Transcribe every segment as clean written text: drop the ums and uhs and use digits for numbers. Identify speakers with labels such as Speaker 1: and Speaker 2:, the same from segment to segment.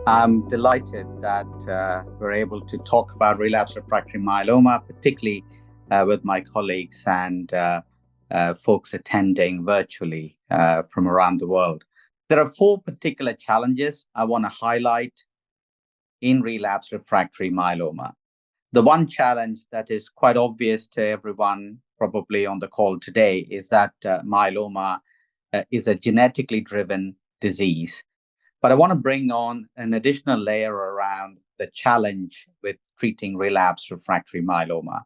Speaker 1: I'm delighted that we're able to talk about relapsed refractory myeloma, particularly with my colleagues and folks attending virtually from around the world. There are four particular challenges I want to highlight in relapsed refractory myeloma. The one challenge that is quite obvious to everyone, probably on the call today, is that myeloma is a genetically driven disease. But I want to bring on an additional layer around the challenge with treating relapsed refractory myeloma.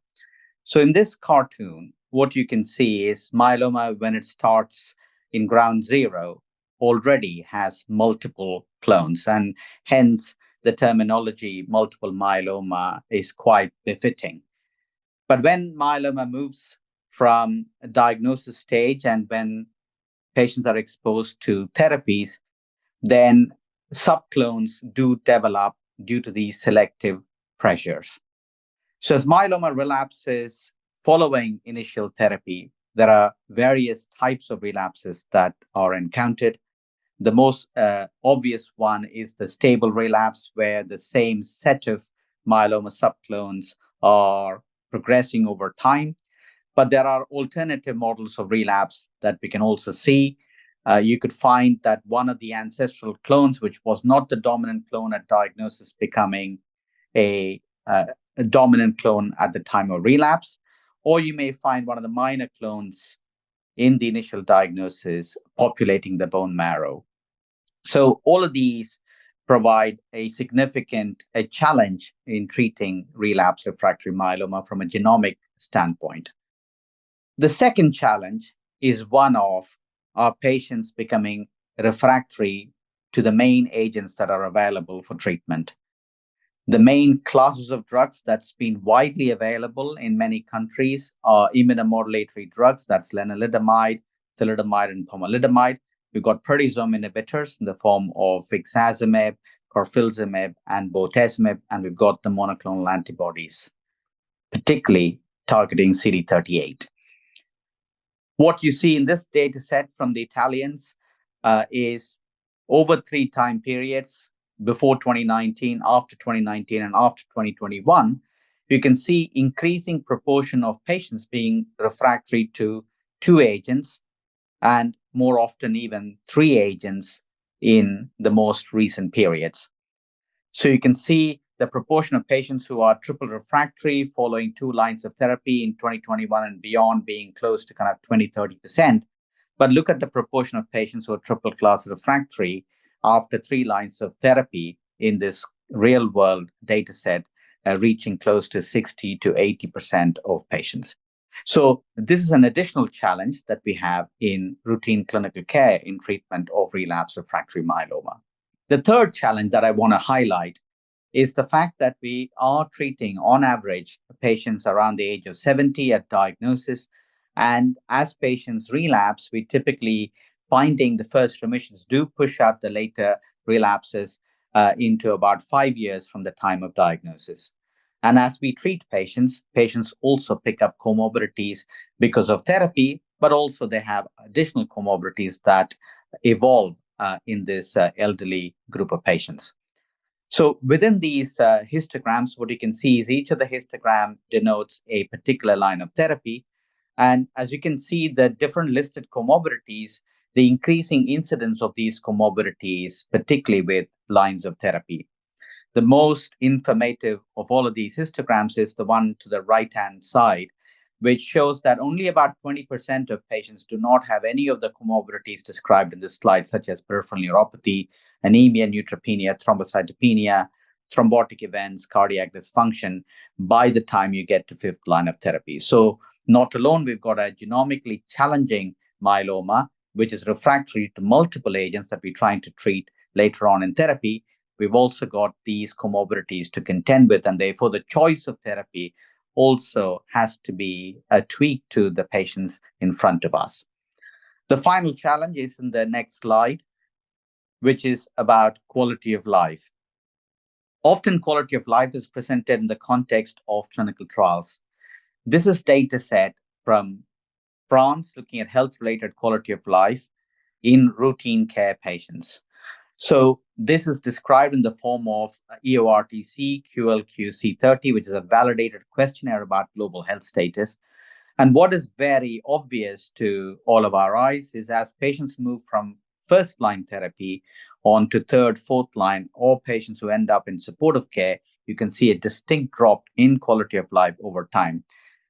Speaker 1: So in this cartoon, what you can see is myeloma, when it starts in ground zero, already has multiple clones, and hence the terminology multiple myeloma is quite befitting. But when myeloma moves from a diagnosis stage and when patients are exposed to therapies, then subclones do develop due to these selective pressures. So, as myeloma relapses following initial therapy, there are various types of relapses that are encountered. The most obvious one is the stable relapse, where the same set of myeloma subclones are progressing over time. But there are alternative models of relapse that we can also see. You could find that one of the ancestral clones, which was not the dominant clone at diagnosis, becoming a, a dominant clone at the time of relapse. Or you may find one of the minor clones in the initial diagnosis populating the bone marrow. So all of these provide a significant challenge in treating relapse refractory myeloma from a genomic standpoint. The second challenge is one of our patients becoming refractory to the main agents that are available for treatment. The main classes of drugs that's been widely available in many countries are immunomodulatory drugs, that's lenalidomide, thalidomide, and pomalidomide. We've got proteasome inhibitors in the form of ixazomib, carfilzomib, and bortezomib, and we've got the monoclonal antibodies, particularly targeting CD38. What you see in this data set from the Italians is over 3 time periods, before 2019, after 2019, and after 2021, you can see increasing proportion of patients being refractory to 2 agents, and more often even 3 agents in the most recent periods. So you can see the proportion of patients who are triple refractory following 2 lines of therapy in 2021 and beyond being close to kind of 20-30%. But look at the proportion of patients who are triple class refractory after 3 lines of therapy in this real world data set, reaching close to 60-80% of patients. So this is an additional challenge that we have in routine clinical care in treatment of relapsed refractory myeloma. The third challenge that I want to highlight is the fact that we are treating, on average, patients around the age of 70 at diagnosis. And as patients relapse, we typically finding the first remissions do push out the later relapses into about 5 years from the time of diagnosis. And as we treat patients, patients also pick up comorbidities because of therapy, but also they have additional comorbidities that evolve in this elderly group of patients. So within these histograms, what you can see is each of the histogram denotes a particular line of therapy. And as you can see, the different listed comorbidities, the increasing incidence of these comorbidities, particularly with lines of therapy. The most informative of all of these histograms is the one to the right-hand side, which shows that only about 20% of patients do not have any of the comorbidities described in this slide, such as peripheral neuropathy, anemia, neutropenia, thrombocytopenia, thrombotic events, cardiac dysfunction by the time you get to 5th line of therapy. So not alone, we've got a genomically challenging myeloma, which is refractory to multiple agents that we're trying to treat later on in therapy. We've also got these comorbidities to contend with, and therefore the choice of therapy also has to be tweaked to the patients in front of us. The final challenge is in the next slide, which is about quality of life. Often quality of life is presented in the context of clinical trials. This is data set from France looking at health-related quality of life in routine care patients. So This is described in the form of EORTC QLQC30, which is a validated questionnaire about global health status. And what is very obvious to all of our eyes is as patients move from first line therapy on to third, fourth line, or patients who end up in supportive care, you can see a distinct drop in quality of life over time.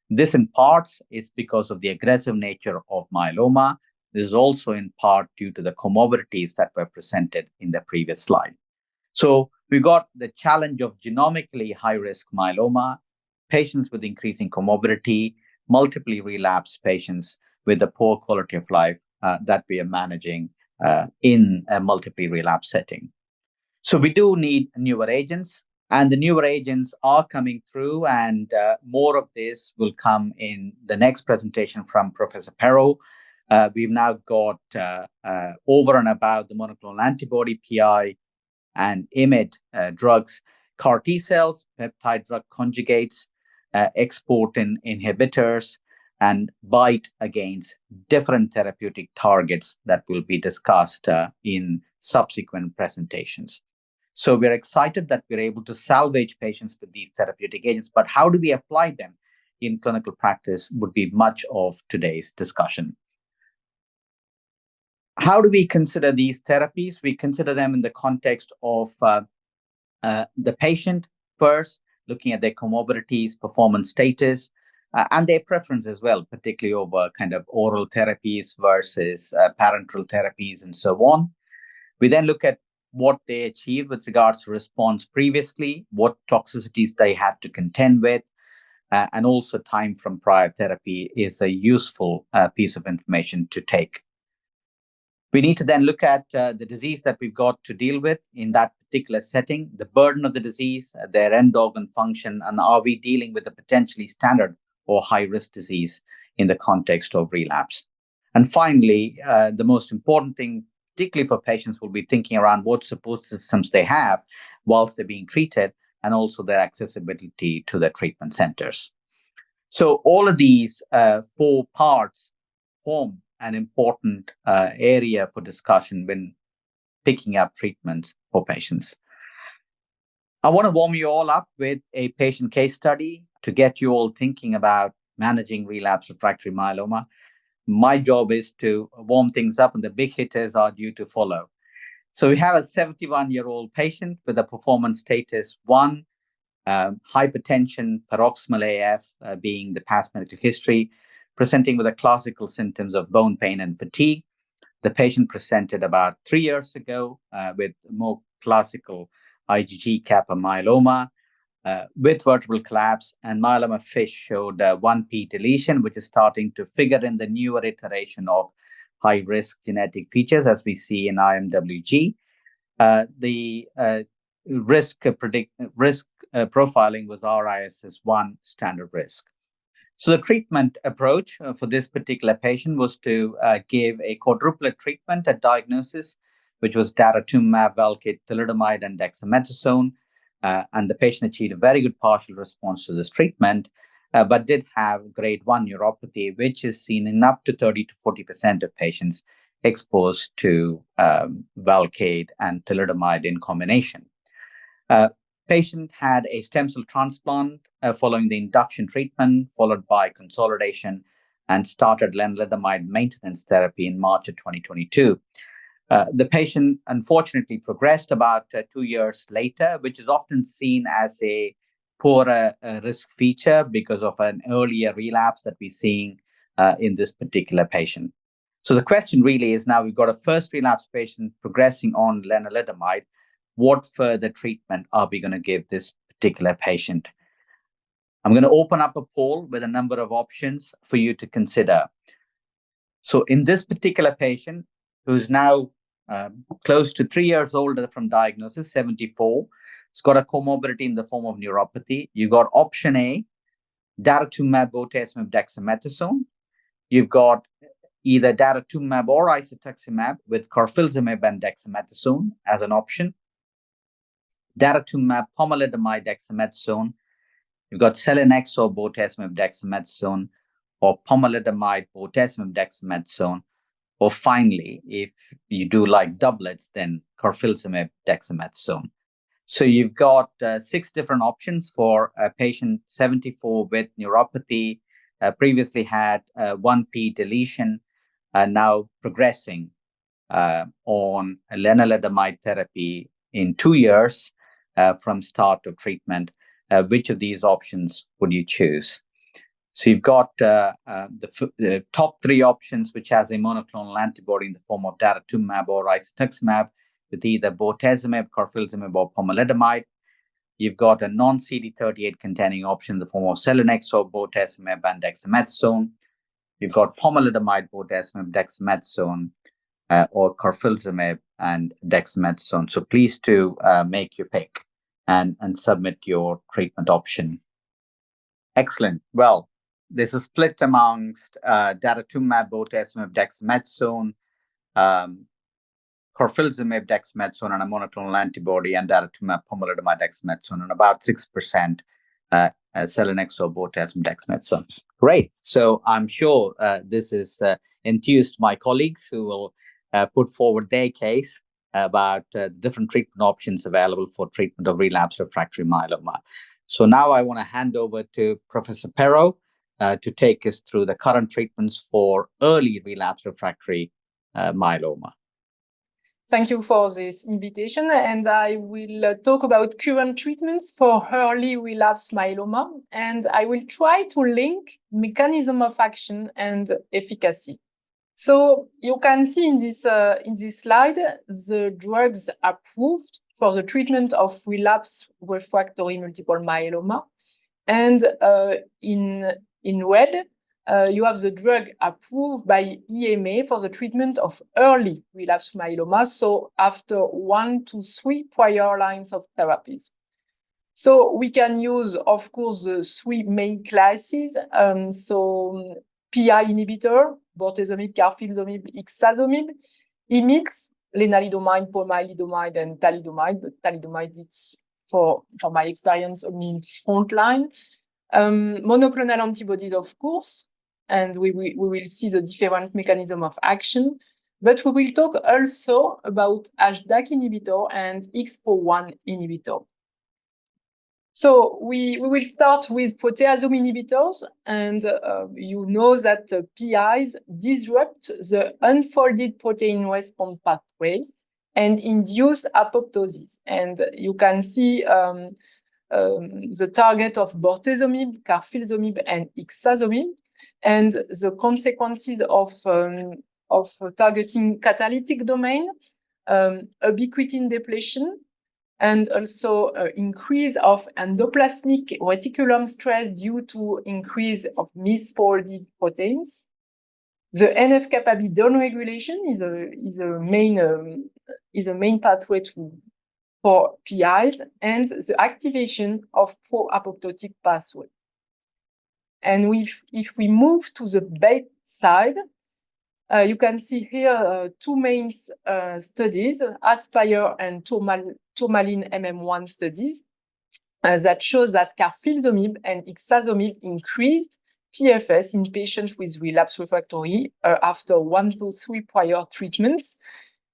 Speaker 1: This in parts is because of the aggressive nature of myeloma. This is also in part due to the comorbidities that were presented in the previous slide. So we got the challenge of genomically high-risk myeloma, patients with increasing comorbidity, multiply relapsed patients with a poor quality of life that we are managing in a multiply relapsed setting. So we do need newer agents, and the newer agents are coming through, and more of this will come in the next presentation from Professor Perrot. We've now got over and above the monoclonal antibody PI and IMiD drugs, CAR T cells, peptide drug conjugates, exportin inhibitors, and BiTE against different therapeutic targets that will be discussed in subsequent presentations. So we're excited that we're able to salvage patients with these therapeutic agents, but how do we apply them in clinical practice would be much of today's discussion. How do we consider these therapies? We consider them in the context of the patient first, looking at their comorbidities, performance status, and their preference as well, particularly over kind of oral therapies versus parenteral therapies and so on. We then look at what they achieved with regards to response previously, what toxicities they had to contend with, and also time from prior therapy is a useful piece of information to take. We need to then look at the disease that we've got to deal with in that particular setting, the burden of the disease, their end organ function, and are we dealing with a potentially standard or high-risk disease in the context of relapse. And finally, the most important thing, particularly for patients, will be thinking around what support systems they have whilst they're being treated, and also their accessibility to the treatment centers. So all of these four parts form an important area for discussion when picking up treatments for patients. I want to warm you all up with a patient case study to get you all thinking about managing relapsed refractory myeloma. My job is to warm things up, and the big hitters are due to follow. So we have a 71-year-old patient with a performance status 1, hypertension, paroxysmal AF being the past medical history, presenting with the classical symptoms of bone pain and fatigue. The patient presented about 3 years ago with more classical IgG kappa myeloma with vertebral collapse, and myeloma FISH showed 1p deletion, which is starting to figure in the newer iteration of high-risk genetic features as we see in IMWG. The risk profiling was RISS1 standard risk. So the treatment approach for this particular patient was to give a quadruplet treatment at diagnosis, which was daratumumab, Velcade, thalidomide, and dexamethasone. And the patient achieved a very good partial response to this treatment, but did have grade 1 neuropathy, which is seen in up to 30 to 40% of patients exposed to Velcade and thalidomide in combination. Patient had a stem cell transplant following the induction treatment, followed by consolidation, and started lenalidomide maintenance therapy in March of 2022. The patient unfortunately progressed about 2 years later, which is often seen as a poorer risk feature because of an earlier relapse that we're seeing in this particular patient. So the question really is, now we've got a first relapse patient progressing on lenalidomide. What further treatment are we going to give this particular patient? I'm going to open up a poll with a number of options for you to consider. So in this particular patient, who's now close to 3 years older from diagnosis, 74, it's got a comorbidity in the form of neuropathy. You got option A, daratumumab, bortezomib, dexamethasone. You've got either daratumumab or isatuximab with carfilzomib and dexamethasone as an option. Daratumumab, pomalidomide, dexamethasone. You've got selinexor, bortezomib, dexamethasone, or pomalidomide, bortezomib, dexamethasone, Or finally, if you do like doublets, then carfilzomib, dexamethasone. So you've got 6 different options for a patient 74 with neuropathy, previously had 1p deletion, now progressing on lenalidomide therapy in 2 years from start of treatment. Which of these options would you choose? So you've got the top 3 options, which has a monoclonal antibody in the form of daratumumab or isatuximab, with either bortezomib, carfilzomib, or pomalidomide. You've got a non-CD38 containing option in the form of Selinexor, bortezomib, and dexamethasone. You've got pomalidomide, bortezomib, dexamethasone, or carfilzomib and dexamethasone. So please do make your pick and submit your treatment option. Excellent. Well, this is split amongst daratumumab, bortezomib, dexamethasone, carfilzomib, dexamethasone, and a monoclonal antibody, and daratumumab, pomalidomide, dexamethasone, and about 6% Selinexor, bortezomib, dexamethasone. Great. So I'm sure this is enthused my colleagues who will put forward their case about different treatment options available for treatment of relapsed refractory myeloma. So now I want to hand over to Professor Perrot to take us through the current treatments for early relapsed refractory myeloma.
Speaker 2: Thank you for this invitation, and I will talk about current treatments for early relapse myeloma, and I will try to link mechanism of action and efficacy. So you can see in this slide the drugs approved for the treatment of relapse refractory multiple myeloma, and in red you have the drug approved by EMA for the treatment of early relapse myeloma, so after 1 to 3 prior lines of therapies. So we can use, of course, the 3 main classes. So PI inhibitor, bortezomib, carfilzomib, ixazomib, IMiDs, lenalidomide, pomalidomide, and thalidomide. But thalidomide, it's for my experience, only in frontline. Monoclonal antibodies, of course, and we will see the different mechanism of action. But we will talk also about HDAC inhibitor and XPO1 inhibitor. So we will start with proteasome inhibitors, and you know that PIs disrupt the unfolded protein response pathway and induce apoptosis. And you can see the target of bortezomib, carfilzomib, and ixazomib, and the consequences of targeting catalytic domain, ubiquitin depletion, and also increase of endoplasmic reticulum stress due to increase of misfolded proteins. The NF-kappa B downregulation is a main pathway for PIs, and the activation of pro-apoptotic pathway. And if we move to the bedside, you can see here 2 main studies, Aspire and Tourmaline MM1 studies, that shows that carfilzomib and ixazomib increased PFS in patients with relapse refractory after 1 to 3 prior treatments.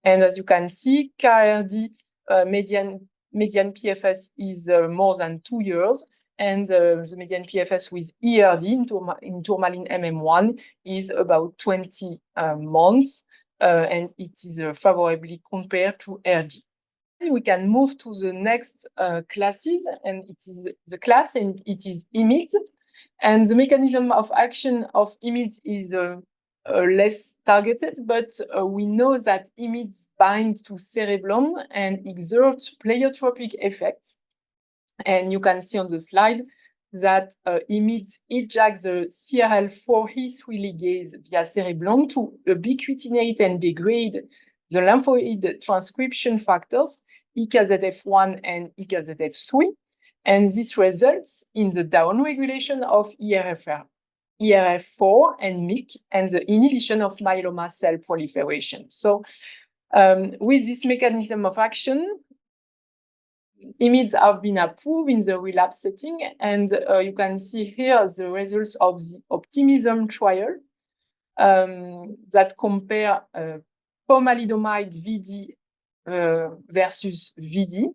Speaker 2: And as you can see, KRD median PFS is more than 2 years, and the median PFS with ERD in Tourmaline MM1 is about 20 months, and it is favorably compared to RD. We can move to the next classes, and it is the class, and it is IMiDs. And the mechanism of action of IMiDs is less targeted, but we know that IMiDs bind to cereblon and exert pleiotropic effects. And you can see on the slide that IMiDs eject the CRL4E3 ligase via cereblon to ubiquitinate and degrade the lymphoid transcription factors, EKZF1 and EKZF3. And this results in the downregulation of ERF4 and MYC, and the inhibition of myeloma cell proliferation. So with this mechanism of action, IMiDs have been approved in the relapse setting, and you can see here the results of the Optimism trial. that compare pomalidomide VD versus VD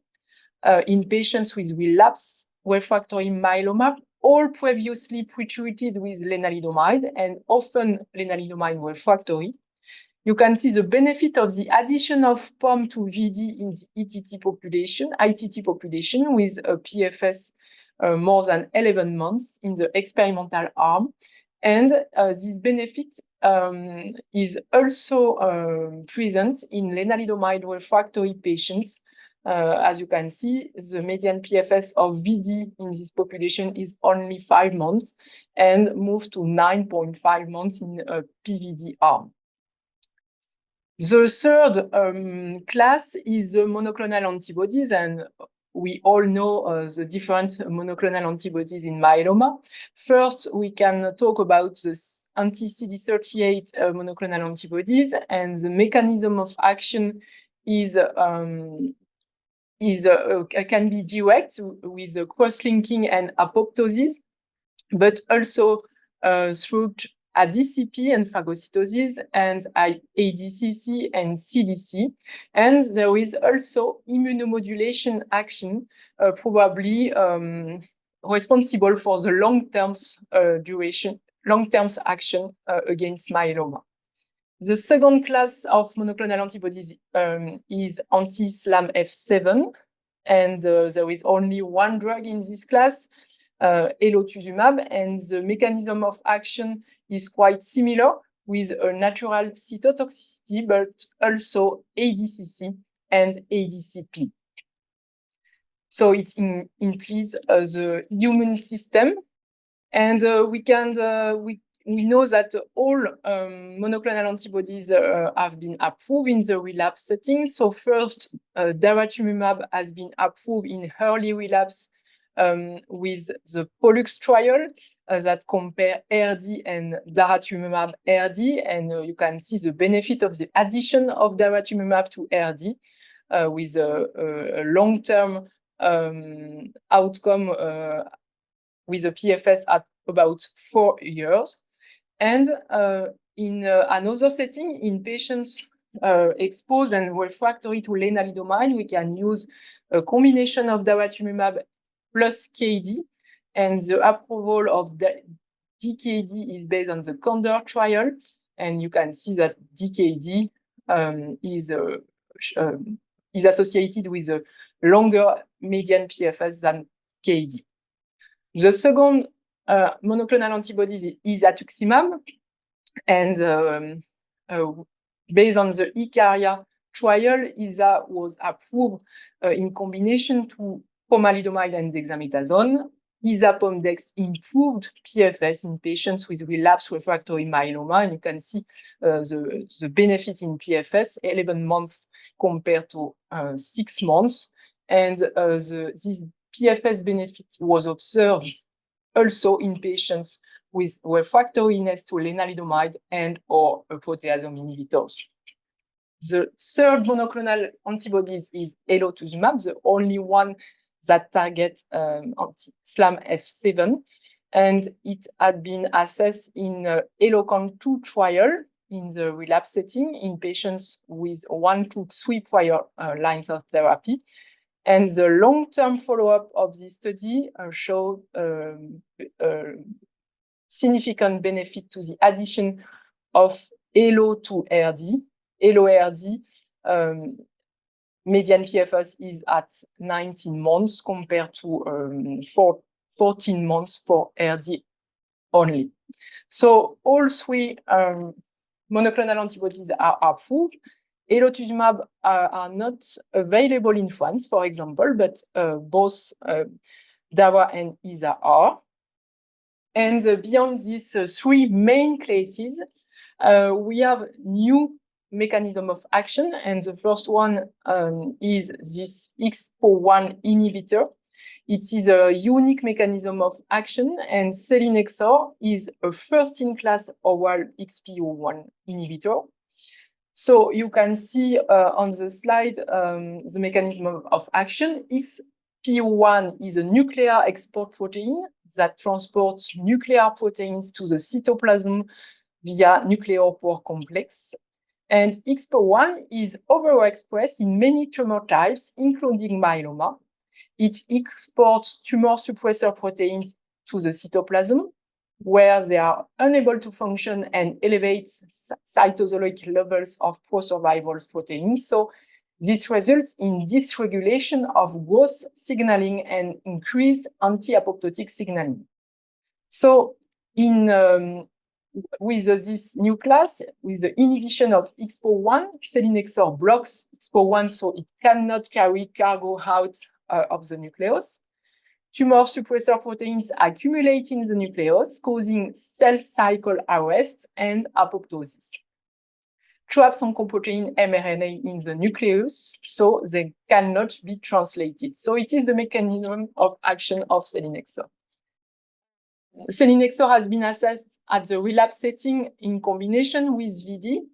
Speaker 2: in patients with relapsed refractory myeloma, all previously pretreated with lenalidomide and often lenalidomide refractory. You can see the benefit of the addition of POM to VD in the ITT population with a PFS more than 11 months in the experimental arm. And this benefit is also present in lenalidomide refractory patients. As you can see, the median PFS of VD in this population is only 5 months and moved to 9.5 months in a PVD arm. The third class is the monoclonal antibodies, and we all know the different monoclonal antibodies in myeloma. First, we can talk about the anti-CD38 monoclonal antibodies, and the mechanism of action can be direct with cross-linking and apoptosis, but also through ADCP and phagocytosis and ADCC and CDC. And there is also immunomodulation action, probably responsible for the long-term action against myeloma. The second class of monoclonal antibodies is anti-SLAMF7, and there is only one drug in this class, elotuzumab, and the mechanism of action is quite similar with a natural cytotoxicity, but also ADCC and ADCP. So it impedes the immune system, and we know that all monoclonal antibodies have been approved in the relapse setting. So first, daratumumab has been approved in early relapse with the Pollux trial that compare RD and daratumumab RD, and you can see the benefit of the addition of daratumumab to RD with a long-term outcome with a PFS at about 4 years. And in another setting, in patients exposed and refractory to lenalidomide, we can use a combination of daratumumab plus KD, and the approval of the DKD is based on the Condor trial, and you can see that DKD is associated with a longer median PFS than KD. The second monoclonal antibody is atuximab, and based on the Icaria trial, ISA was approved in combination to pomalidomide and dexamethasone. ISA-POMDEX improved PFS in patients with relapsed refractory myeloma, and you can see the benefit in PFS, 11 months compared to 6 months. And this PFS benefit was observed also in patients with refractoriness to lenalidomide and or proteasome inhibitors. The third monoclonal antibodies is elotuzumab, the only one that targets SLAMF7, and it had been assessed in ELOCON-2 trial in the relapse setting in patients with 1 to 3 prior lines of therapy. And the long-term follow-up of this study showed significant benefit to the addition of ELO to RD. ELO-RD median PFS is at 19 months compared to 14 months for RD only. So all 3 monoclonal antibodies are approved. Elotuzumab are not available in France, for example, but both DARA and ISA are. And beyond these 3 main classes, we have new mechanism of action, and the first one is this XPO1 inhibitor. It is a unique mechanism of action, and Selinexor is a first-in-class oral XPO1 inhibitor. So you can see on the slide the mechanism of action. XPO1 is a nuclear export protein that transports nuclear proteins to the cytoplasm via nuclear pore complex. And XPO1 is overexpressed in many tumor types, including myeloma. It exports tumor suppressor proteins to the cytoplasm, where they are unable to function and elevate cytosolic levels of pro-survival proteins. So this results in dysregulation of growth signaling and increased anti-apoptotic signaling. So with this new class, with the inhibition of XPO1, Selinexor blocks XPO1, so it cannot carry cargo out of the nucleus. Tumor suppressor proteins accumulate in the nucleus, causing cell cycle arrest and apoptosis. Traps oncoprotein mRNA in the nucleus, so they cannot be translated. So it is the mechanism of action of Selinexor. Selinexor has been assessed at the relapse setting in combination with VD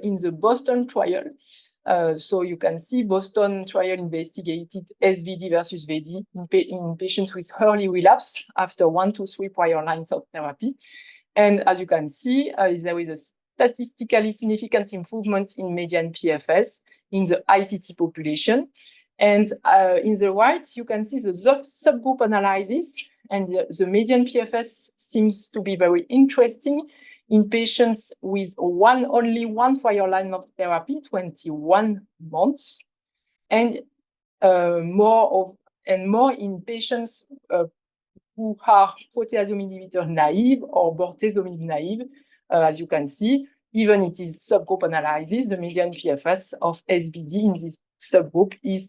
Speaker 2: in the Boston trial. So you can see Boston trial investigated SVD versus VD in patients with early relapse after 1 to 3 prior lines of therapy. And as you can see, there is a statistically significant improvement in median PFS in the ITT population. And in the right, you can see the subgroup analysis, and the median PFS seems to be very interesting in patients with only one prior line of therapy, 21 months, and more in patients who are proteasome inhibitor naive or bortezomib naive. As you can see, even it is subgroup analysis, the median PFS of SVD in this subgroup is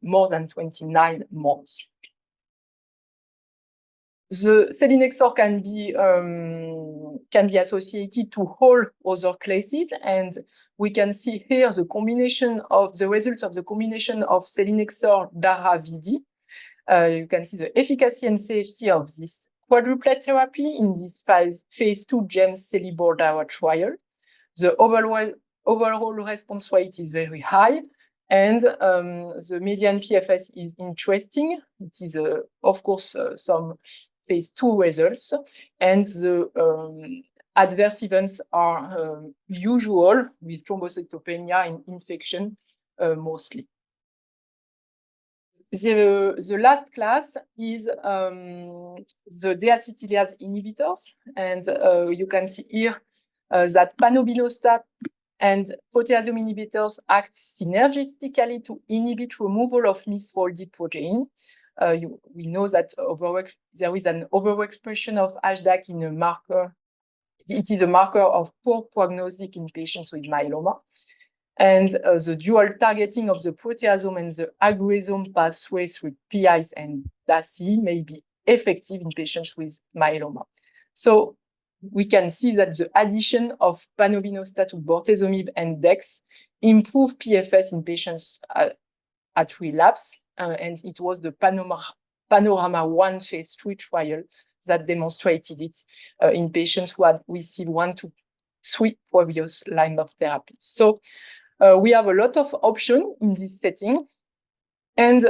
Speaker 2: more than 29 months. The Selinexor can be associated to all other classes, and we can see here the results of the combination of Selinexor, Dara, VD. You can see the efficacy and safety of this quadruplet therapy in this phase 2 GEMS Celibor-Dara trial. The overall response rate is very high, and the median PFS is interesting. It is, of course, some phase 2 results, and the adverse events are usual with thrombocytopenia and infection mostly. The last class is the deacetylase inhibitors, and you can see here that panobinostat and proteasome inhibitors act synergistically to inhibit removal of misfolded protein. We know that there is an overexpression of HDAC in a marker. It is a marker of poor prognosis in patients with myeloma. And the dual targeting of the proteasome and the agrosome pathway through PIs and DACI may be effective in patients with myeloma. So we can see that the addition of panobinostat to bortezomib and dex improve PFS in patients at relapse. And it was the Panorama 1 phase 3 trial that demonstrated it in patients who had received 1 to 3 previous lines of therapy. So we have a lot of options in this setting. And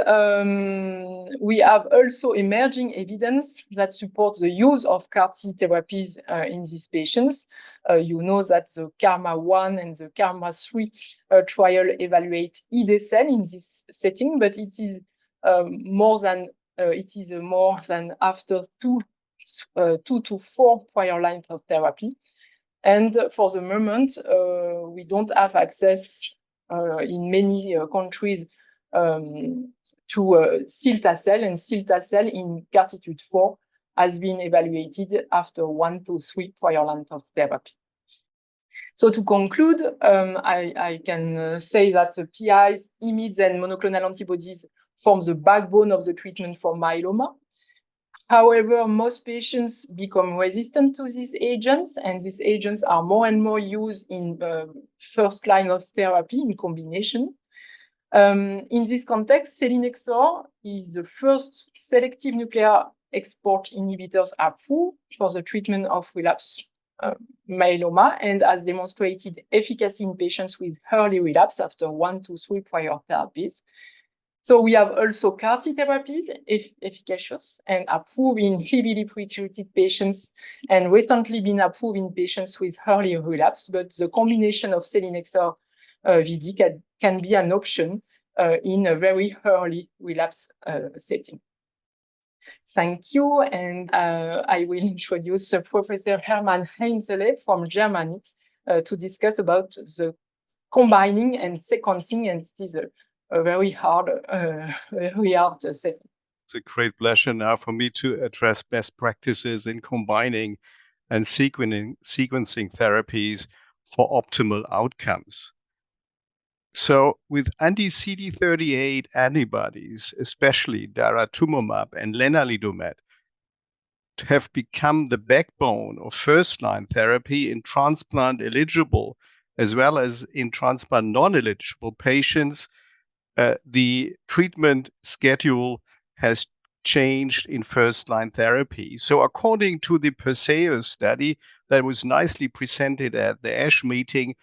Speaker 2: we have also emerging evidence that supports the use of CAR-T therapies in these patients. You know that the KarMMa-1 and the KarMMa-3 trial evaluate ide-cel in this setting, but it is more than after two to four prior lines of therapy. And for the moment, we don't have access in many countries to cilta-cel, and cilta-cel in CARTITUDE-4 has been evaluated after 1 to 3 prior lines of therapy. So to conclude, I can say that the PIs, IMiDs, and monoclonal antibodies form the backbone of the treatment for myeloma. However, most patients become resistant to these agents, and these agents are more and more used in first line of therapy in combination. In this context, Selinexor is the first selective nuclear export inhibitors approved for the treatment of relapse myeloma, and has demonstrated efficacy in patients with early relapse after 1 to 3 prior therapies. So we have also CAR-T therapies, efficacious and approved in heavily pretreated patients, and recently been approved in patients with early relapse. But the combination of Selinexor VD can be an option in a very early relapse setting. Thank you, and I will introduce Professor Hermann Einsele from Germany to discuss about the combining and sequencing, and it is a very hard setting.
Speaker 3: It's a great pleasure now for me to address best practices in combining and sequencing therapies for optimal outcomes. So with anti-CD38 antibodies, especially daratumumab and lenalidomide, have become the backbone of first-line therapy in transplant-eligible as well as in transplant non-eligible patients. The treatment schedule has changed in first-line therapy. So according to the Perseus study that was nicely presented at the ASH meeting,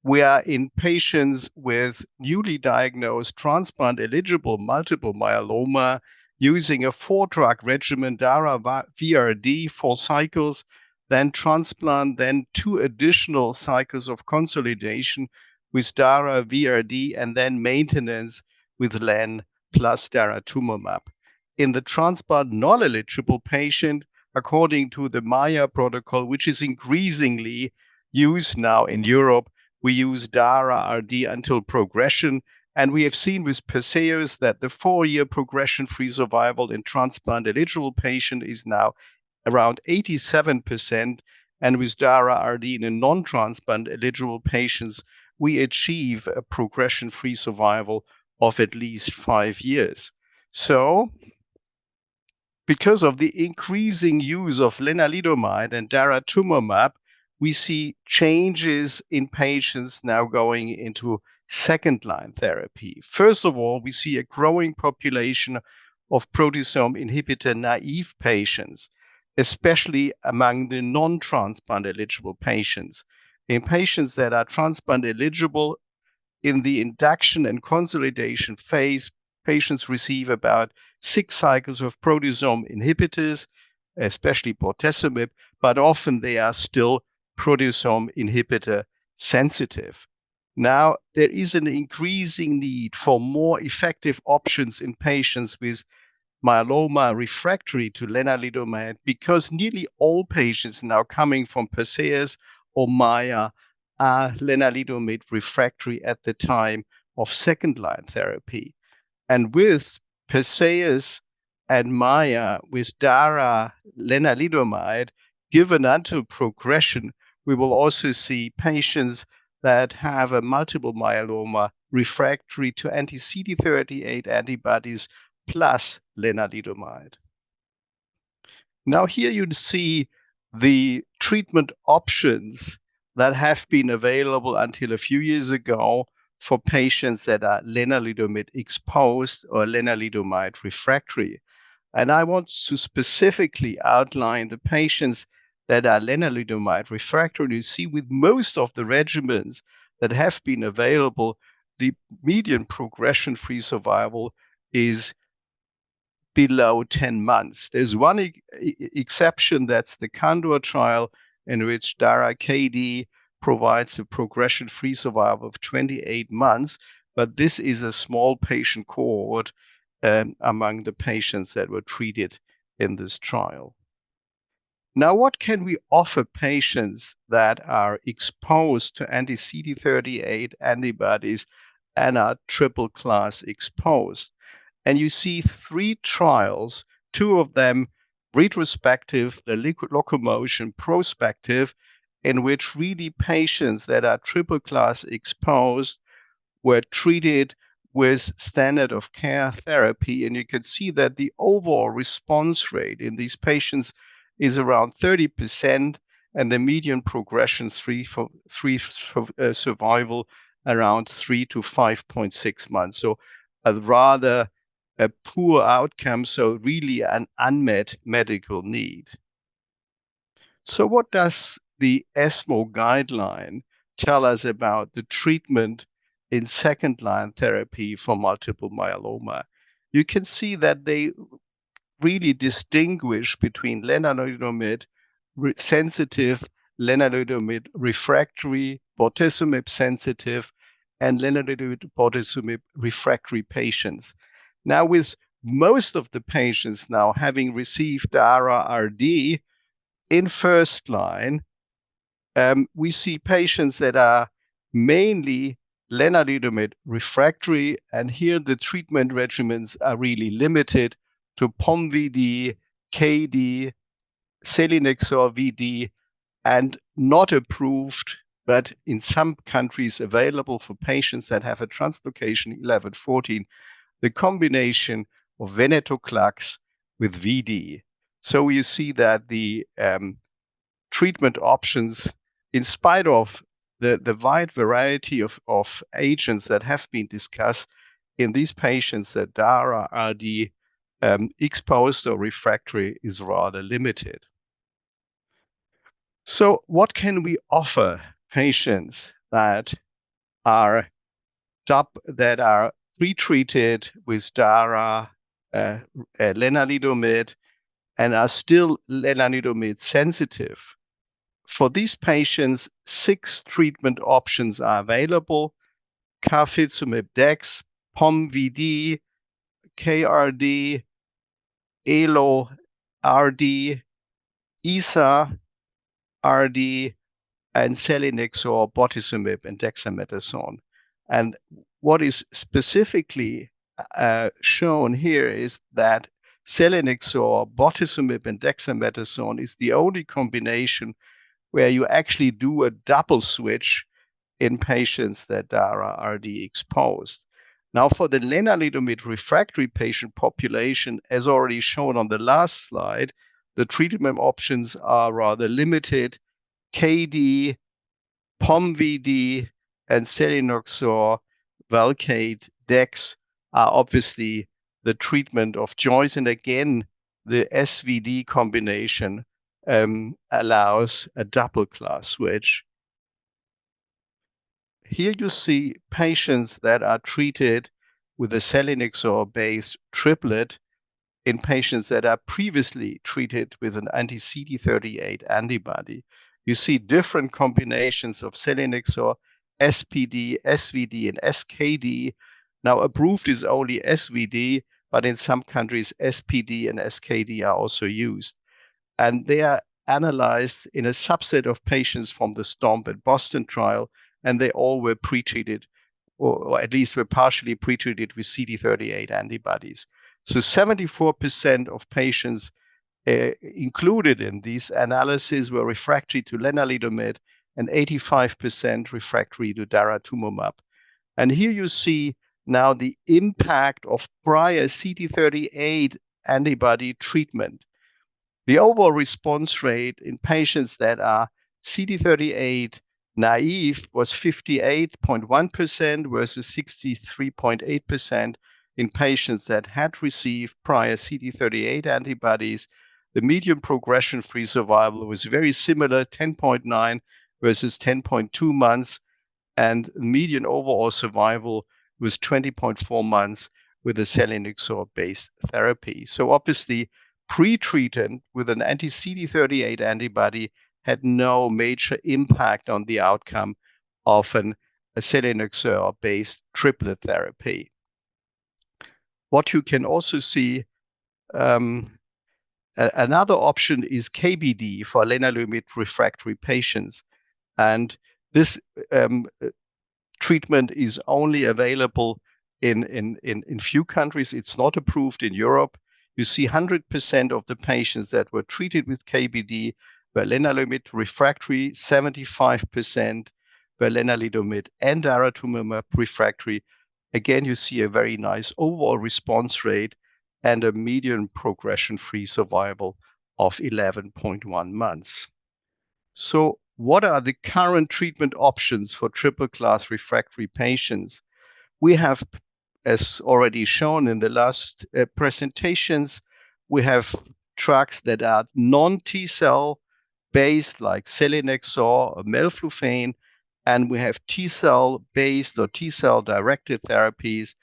Speaker 3: we are in patients with newly diagnosed transplant-eligible multiple myeloma using a 4-drug regimen, DARA VRD, 4 cycles, then transplant, then 2 additional cycles of consolidation with DARA VRD, and then maintenance with len plus daratumumab. In the transplant non-eligible patient, according to the MAIA protocol, which is increasingly used now in Europe, we use DARA RD until progression. And we have seen with Perseus that the 4-year progression-free survival in transplant-eligible patient is now around 87%. And with DARA RD in a non-transplant-eligible patients, we achieve a progression-free survival of at least 5 years. So, because of the increasing use of lenalidomide and daratumumab, we see changes in patients now going into second-line therapy. First of all, we see a growing population of proteasome inhibitor naive patients, especially among the non-transplant eligible patients. In patients that are transplant eligible, in the induction and consolidation phase, patients receive about 6 cycles of proteasome inhibitors, especially bortezomib, but often they are still proteasome inhibitor sensitive. Now, there is an increasing need for more effective options in patients with myeloma refractory to lenalidomide, because nearly all patients now coming from Perseus or MAIA are lenalidomide refractory at the time of second-line therapy. And with Perseus and MAIA, with DARA lenalidomide given until progression, we will also see patients that have a multiple myeloma refractory to anti-CD38 antibodies plus lenalidomide. Now here you see the treatment options that have been available until a few years ago for patients that are lenalidomide exposed or lenalidomide refractory. And I want to specifically outline the patients that are lenalidomide refractory. You see, with most of the regimens that have been available, the median progression-free survival is below 10 months. There's one exception, that's the Candor trial, in which DARA-KD provides a progression-free survival of 28 months, but this is a small patient cohort among the patients that were treated in this trial. Now, what can we offer patients that are exposed to anti-CD38 antibodies and are triple class exposed? And you see 3 trials, 2 of them retrospective, the liquid locomotion prospective, in which really patients that are triple class exposed were treated with standard of care therapy. And you can see that the overall response rate in these patients is around 30%, and the median progression-free survival around 3 to 5.6 months. So a rather a poor outcome, so really an unmet medical need. So what does the ESMO guideline tell us about the treatment in second-line therapy for multiple myeloma. You can see that they really distinguish between lenalidomide sensitive, lenalidomide refractory, bortezomib sensitive, and lenalidomide bortezomib refractory patients. Now, with most of the patients now having received DARA-RD in first line, we see patients that are mainly lenalidomide refractory, and here the treatment regimens are really limited to POM-VD, KD, Selinexor VD, and not approved, but in some countries available for patients that have a translocation 11-14, the combination of venetoclax with VD. So you see that the treatment options, in spite of the wide variety of agents that have been discussed in these patients that DARA-RD exposed or refractory, is rather limited. So what can we offer patients that are pre-treated with DARA, lenalidomide, and are still lenalidomide sensitive? For these patients, 6 treatment options are available: carfilzomib dex, POM-VD, KRD, ELO-RD, ESA-RD, and Selinexor, bortezomib, and dexamethasone. And what is specifically shown here is that Selinexor, bortezomib, and dexamethasone is the only combination where you actually do a double switch in patients that are RD exposed. Now, for the lenalidomide refractory patient population, as already shown on the last slide, the treatment options are rather limited. KD, POM-VD, and Selinexor, Velcade, Dex are obviously the treatment of choice. And again, the SVD combination allows a double class switch. Here you see patients that are treated with a Selinexor-based triplet in patients that are previously treated with an anti-CD38 antibody. You see different combinations of Selinexor, SPD, SVD, and SKD. Now, approved is only SVD, but in some countries, SPD and SKD are also used. And they are analyzed in a subset of patients from the STOMP and Boston trial, and they all were pretreated, or at least were partially pretreated with CD38 antibodies. So 74% of patients included in these analyses were refractory to lenalidomide, and 85% refractory to daratumumab. And here you see now the impact of prior CD38 antibody treatment. The overall response rate in patients that are CD38 naive was 58.1% versus 63.8% in patients that had received prior CD38 antibodies. The median progression-free survival was very similar, 10.9 versus 10.2 months, and median overall survival was 20.4 months with a Selinexor-based therapy. So obviously, pre-treatment with an anti-CD38 antibody had no major impact on the outcome of a Selinexor-based triplet therapy. What you can also see, another option is KBD for lenalidomide refractory patients. And this treatment is only available in few countries. It's not approved in Europe. You see 100% of the patients that were treated with KBD were lenalidomide refractory, 75% were lenalidomide and daratumumab refractory. Again, you see a very nice overall response rate and a median progression-free survival of 11.1 months. So what are the current treatment options for triple-class refractory patients? We have, as already shown in the last presentations, we have drugs that are non-T-cell based, like Selinexor or melflufen, And we have T-cell based or T-cell directed therapies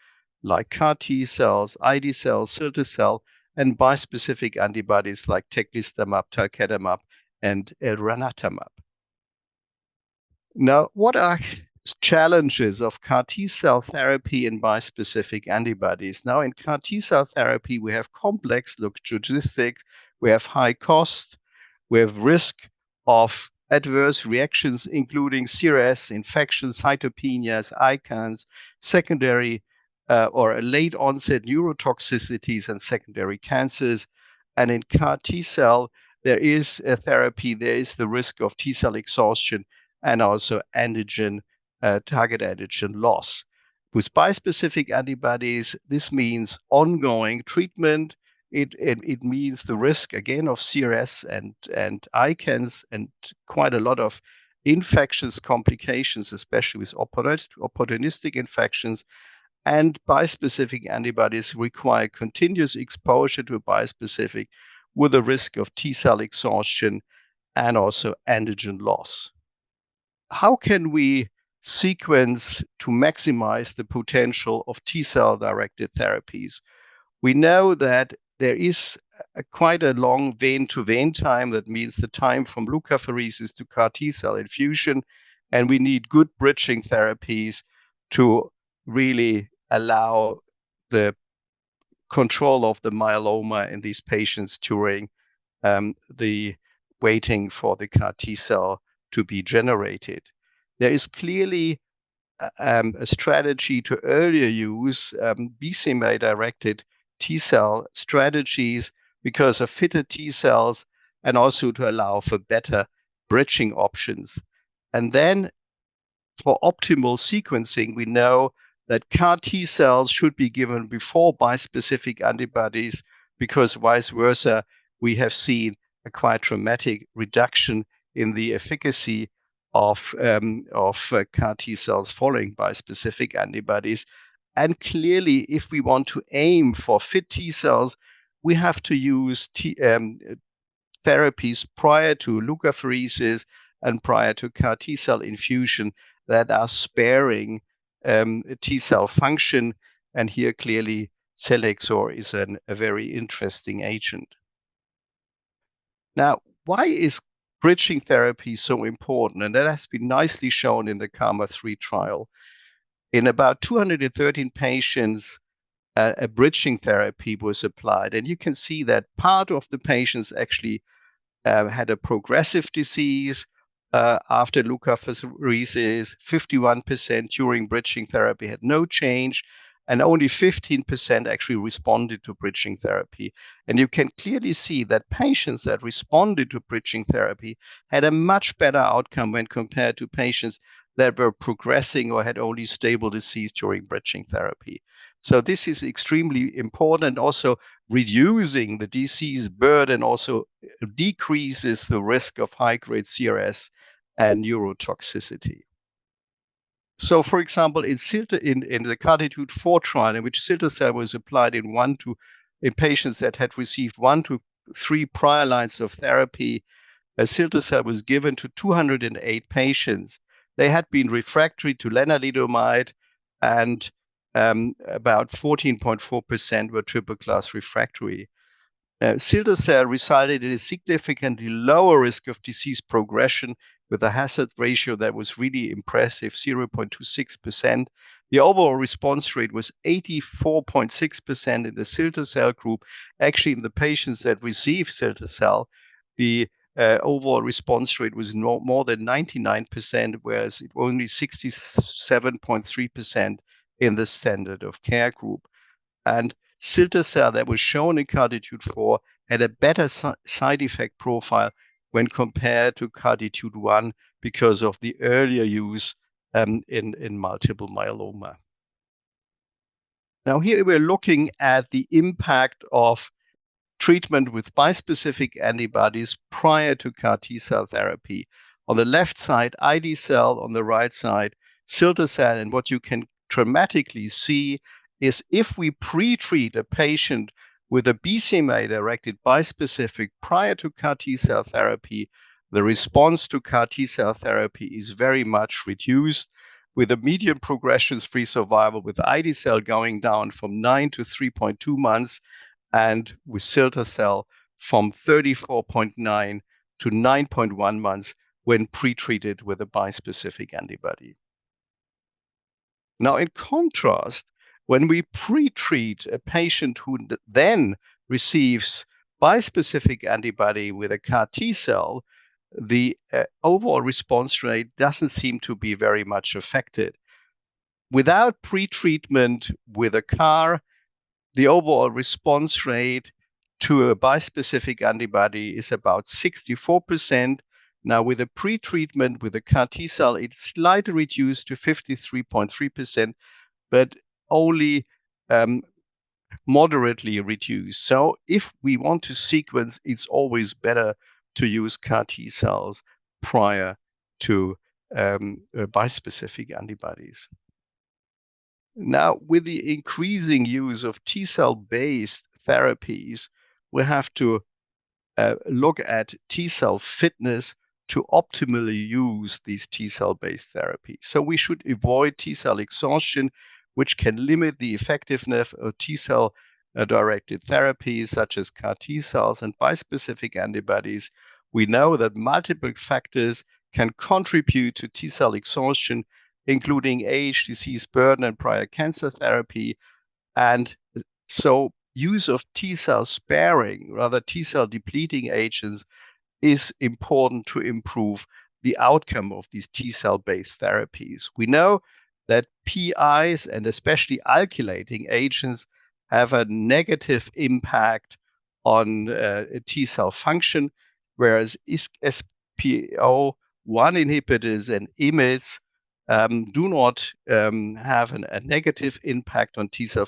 Speaker 3: like CAR T cells, ID cells, cilta-cel, and bispecific antibodies like teclistamab, talquetamab, and elranatamab. Now, what are challenges of CAR T-cell therapy and bispecific antibodies? Now, in CAR T-cell therapy, we have complex logistics, we have high cost, we have risk of adverse reactions, including CRS, infections, cytopenias, ICANS, secondary or late onset neurotoxicities, and secondary cancers. And in CAR T-cell, there is a therapy, there is the risk of T-cell exhaustion and also antigen, target antigen loss. With bispecific antibodies, this means ongoing treatment. It means the risk again of CRS and ICANS and quite a lot of infectious complications, especially with opportunistic infections. And bispecific antibodies require continuous exposure to a bispecific with a risk of T-cell exhaustion and also antigen loss. How can we sequence to maximize the potential of T-cell directed therapies? We know that there is quite a long vein-to-vein time. That means the time from leukapheresis to CAR T-cell infusion, and we need good bridging therapies to really allow the control of the myeloma in these patients during the waiting for the CAR T-cell to be generated. There is clearly a strategy to earlier use BCMA-directed T-cell strategies because of fitter T-cells and also to allow for better bridging options. And then for optimal sequencing, we know that CAR T-cells should be given before bispecific antibodies because vice versa, we have seen a quite dramatic reduction in the efficacy of CAR T-cells following bispecific antibodies. And clearly, if we want to aim for fit T-cells, we have to use therapies prior to leukapheresis and prior to CAR T-cell infusion that are sparing T-cell function. And here clearly Selinexor is a very interesting agent. Now, why is bridging therapy so important? And that has been nicely shown in the KarMMa-3 trial. In about 213 patients, a bridging therapy was applied. And you can see that part of the patients actually had a progressive disease after leukapheresis. 51% during bridging therapy had no change, and only 15% actually responded to bridging therapy. And you can clearly see that patients that responded to bridging therapy had a much better outcome when compared to patients that were progressing or had only stable disease during bridging therapy. So this is extremely important. Also, reducing the disease burden also decreases the risk of high-grade CRS and neurotoxicity. So, for example, in the CARTITUDE-4 trial, in which cilta-cel was applied in patients that had received 1 to 3 prior lines of therapy, cilta-cel was given to 208 patients. They had been refractory to lenalidomide, and about 14.4% were triple-class refractory. Cilta-cel resulted in a significantly lower risk of disease progression with a hazard ratio that was really impressive, 0.26%. The overall response rate was 84.6% in the cilta-cel group. Actually, in the patients that received cilta-cel, the overall response rate was more than 99%, whereas it was only 67.3% in the standard of care group. And cilta-cel that was shown in CARTITUDE-4 had a better side effect profile when compared to CARTITUDE-1 because of the earlier use in multiple myeloma. Now here we're looking at the impact of treatment with bispecific antibodies prior to CAR T-cell therapy. On the left side, ID cell, on the right side, cilta-cel, and what you can dramatically see is if we pre-treat a patient with a BCMA-directed bispecific prior to CAR T-cell therapy, the response to CAR T-cell therapy is very much reduced, with a median progression-free survival with ide-cel going down from 9 to 3.2 months, and with cilta-cel from 34.9 to 9.1 months when pre-treated with a bispecific antibody. Now, in contrast, when we pre-treat a patient who then receives bispecific antibody with a CAR T-cell, the overall response rate doesn't seem to be very much affected. Without pre-treatment with a CAR, the overall response rate to a bispecific antibody is about 64%. Now, with a pre-treatment with a CAR T-cell, it's slightly reduced to 53.3%, but only moderately reduced. So if we want to sequence, it's always better to use CAR T-cells prior to bispecific antibodies. Now, with the increasing use of T-cell-based therapies, we have to look at T-cell fitness to optimally use these T-cell-based therapies. So we should avoid T-cell exhaustion, which can limit the effectiveness of T-cell directed therapies such as CAR T-cells and bispecific antibodies. We know that multiple factors can contribute to T-cell exhaustion, including age, disease burden, and prior cancer therapy. And so use of T-cell sparing, rather T-cell depleting agents, is important to improve the outcome of these T-cell based therapies. We know that PIs and especially alkylating agents have a negative impact on T-cell function, whereas SPO1 inhibitors and IMiDs do not have a negative impact on T-cell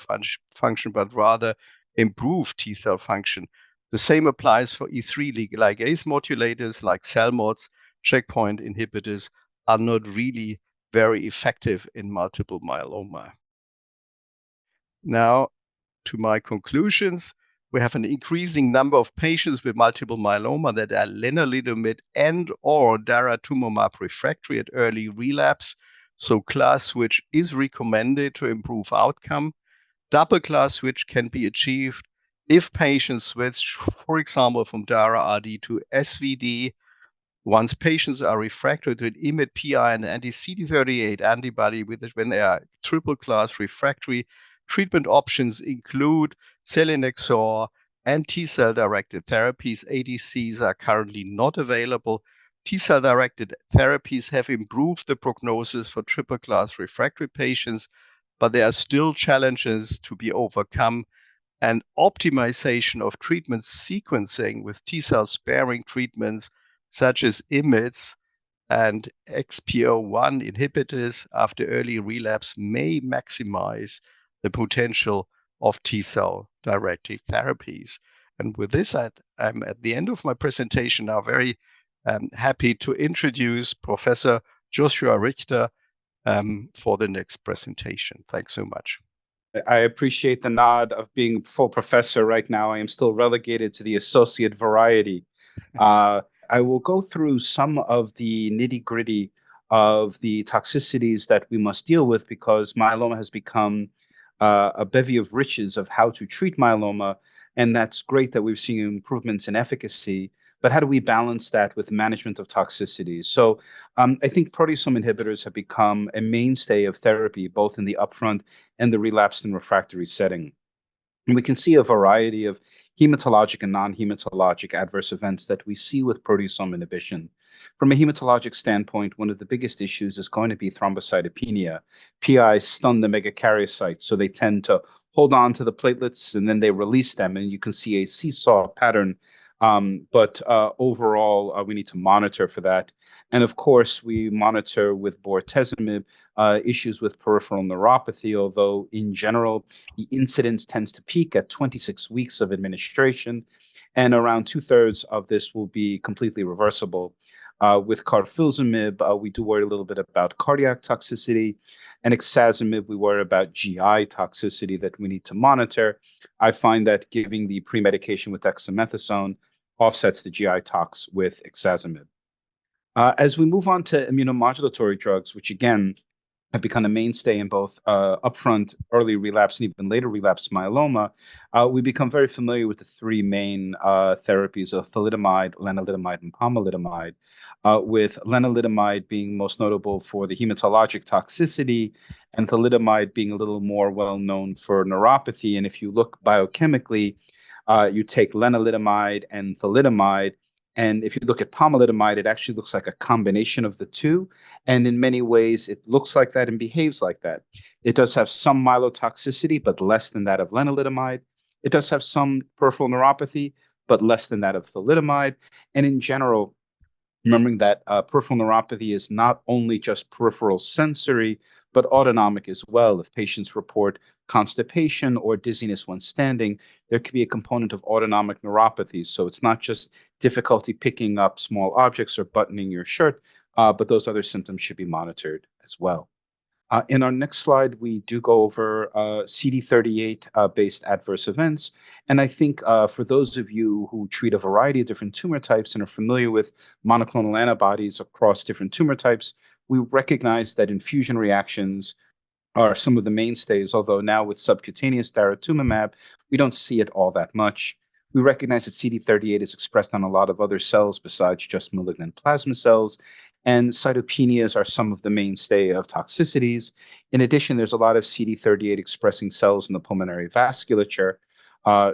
Speaker 3: function, but rather improve T-cell function. The same applies for E3 ligase modulators like CELMoDs. Checkpoint inhibitors are not really very effective in multiple myeloma. Now, to my conclusions, we have an increasing number of patients with multiple myeloma that are lenalidomide and or daratumumab refractory at early relapse. So class switch is recommended to improve outcome. Double class switch can be achieved if patients switch, for example, from DARA-RD to SVD. Once patients are refractory to an IMiD, PI, and anti-CD38 antibody when they are triple class refractory, treatment options include Selinexor and T-cell directed therapies. ADCs are currently not available. T-cell directed therapies have improved the prognosis for triple class refractory patients, but there are still challenges to be overcome. And optimization of treatment sequencing with T-cell sparing treatments such as IMiDs and XPO1 inhibitors after early relapse may maximize the potential of T-cell directed therapies. And with this, I'm at the end of my presentation now, very happy to introduce Professor Joshua Richter for the next presentation. Thanks so much.
Speaker 4: I appreciate the nod of being full professor right now. I am still relegated to the associate variety. I will go through some of the nitty-gritty of the toxicities that we must deal with, because myeloma has become a bevy of riches of how to treat myeloma. And that's great that we've seen improvements in efficacy, but how do we balance that with management of toxicities? So I think proteasome inhibitors have become a mainstay of therapy, both in the upfront and the relapsed and refractory setting. And we can see a variety of hematologic and non-hematologic adverse events that we see with proteasome inhibition. From a hematologic standpoint, one of the biggest issues is going to be thrombocytopenia. PIs stun the megakaryocytes, so they tend to hold on to the platelets and then they release them, and you can see a seesaw pattern. But overall, we need to monitor for that. And of course, we monitor with bortezomib issues with peripheral neuropathy, although in general, the incidence tends to peak at 26 weeks of administration, and around 2/3 of this will be completely reversible. With carfilzomib, we do worry a little bit about cardiac toxicity, and ixazomib, we worry about GI toxicity that we need to monitor. I find that giving the pre-medication with dexamethasone offsets the GI tox with ixazomib. As we move on to immunomodulatory drugs, which again have become a mainstay in both upfront early relapse and even later relapse myeloma, we become very familiar with the three main therapies of thalidomide, lenalidomide, and pomalidomide, with lenalidomide being most notable for the hematologic toxicity, and thalidomide being a little more well-known for neuropathy. And if you look biochemically, you take lenalidomide and thalidomide, and if you look at pomalidomide, it actually looks like a combination of the two. And in many ways, it looks like that and behaves like that. It does have some myelotoxicity, but less than that of lenalidomide. It does have some peripheral neuropathy, but less than that of thalidomide. And in general, remembering that peripheral neuropathy is not only just peripheral sensory, but autonomic as well. If patients report constipation or dizziness when standing, there could be a component of autonomic neuropathy. So it's not just difficulty picking up small objects or buttoning your shirt, but those other symptoms should be monitored as well. In our next slide, we do go over CD38 based adverse events. And I think for those of you who treat a variety of different tumor types and are familiar with monoclonal antibodies across different tumor types, we recognize that infusion reactions are some of the mainstays, although now with subcutaneous daratumumab, we don't see it all that much. We recognize that CD38 is expressed on a lot of other cells besides just malignant plasma cells, and cytopenias are some of the mainstay of toxicities. In addition, there's a lot of CD38 expressing cells in the pulmonary vasculature.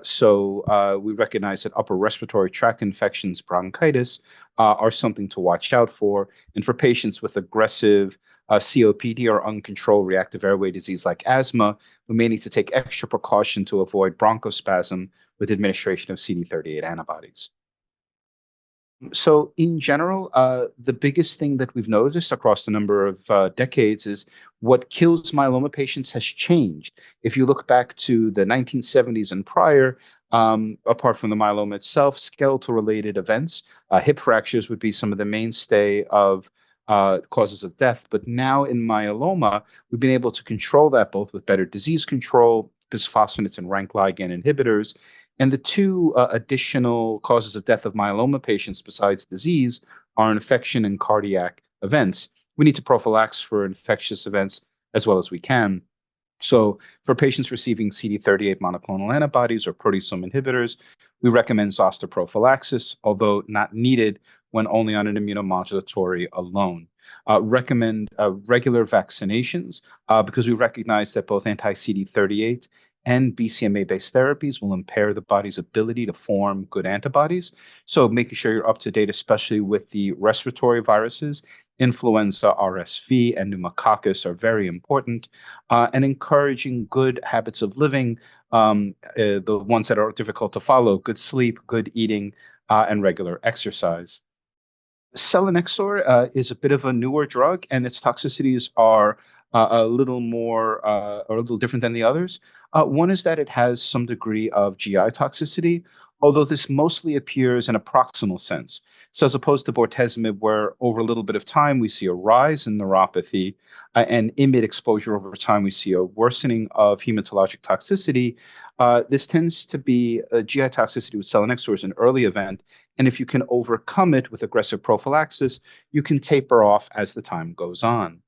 Speaker 4: So we recognize that upper respiratory tract infections, bronchitis, are something to watch out for. And for patients with aggressive COPD or uncontrolled reactive airway disease like asthma, we may need to take extra precaution to avoid bronchospasm with administration of CD38 antibodies. So in general, the biggest thing that we've noticed across a number of decades is what kills myeloma patients has changed. If you look back to the 1970s and prior, apart from the myeloma itself, skeletal-related events, hip fractures would be some of the mainstay of causes of death. But now in myeloma, we've been able to control that both with better disease control, bisphosphonates and rank ligand inhibitors. And the two additional causes of death of myeloma patients besides disease are infection and cardiac events. We need to prophylax for infectious events as well as we can. So for patients receiving CD38 monoclonal antibodies or proteasome inhibitors, we recommend zoster prophylaxis, although not needed when only on an immunomodulatory alone. Recommend regular vaccinations because we recognize that both anti-CD38 and BCMA-based therapies will impair the body's ability to form good antibodies. So making sure you're up to date, especially with the respiratory viruses, influenza, RSV, and pneumococcus are very important, and encouraging good habits of living, the ones that are difficult to follow, good sleep, good eating, and regular exercise. Selinexor is a bit of a newer drug, and its toxicities are a little more, or a little different than the others. One is that it has some degree of GI toxicity, although this mostly appears in a proximal sense. So as opposed to bortezomib, where over a little bit of time we see a rise in neuropathy, and IMiD exposure over time we see a worsening of hematologic toxicity, this tends to be a GI toxicity with selinexor is an early event, and if you can overcome it with aggressive prophylaxis, you can taper off as the time goes on.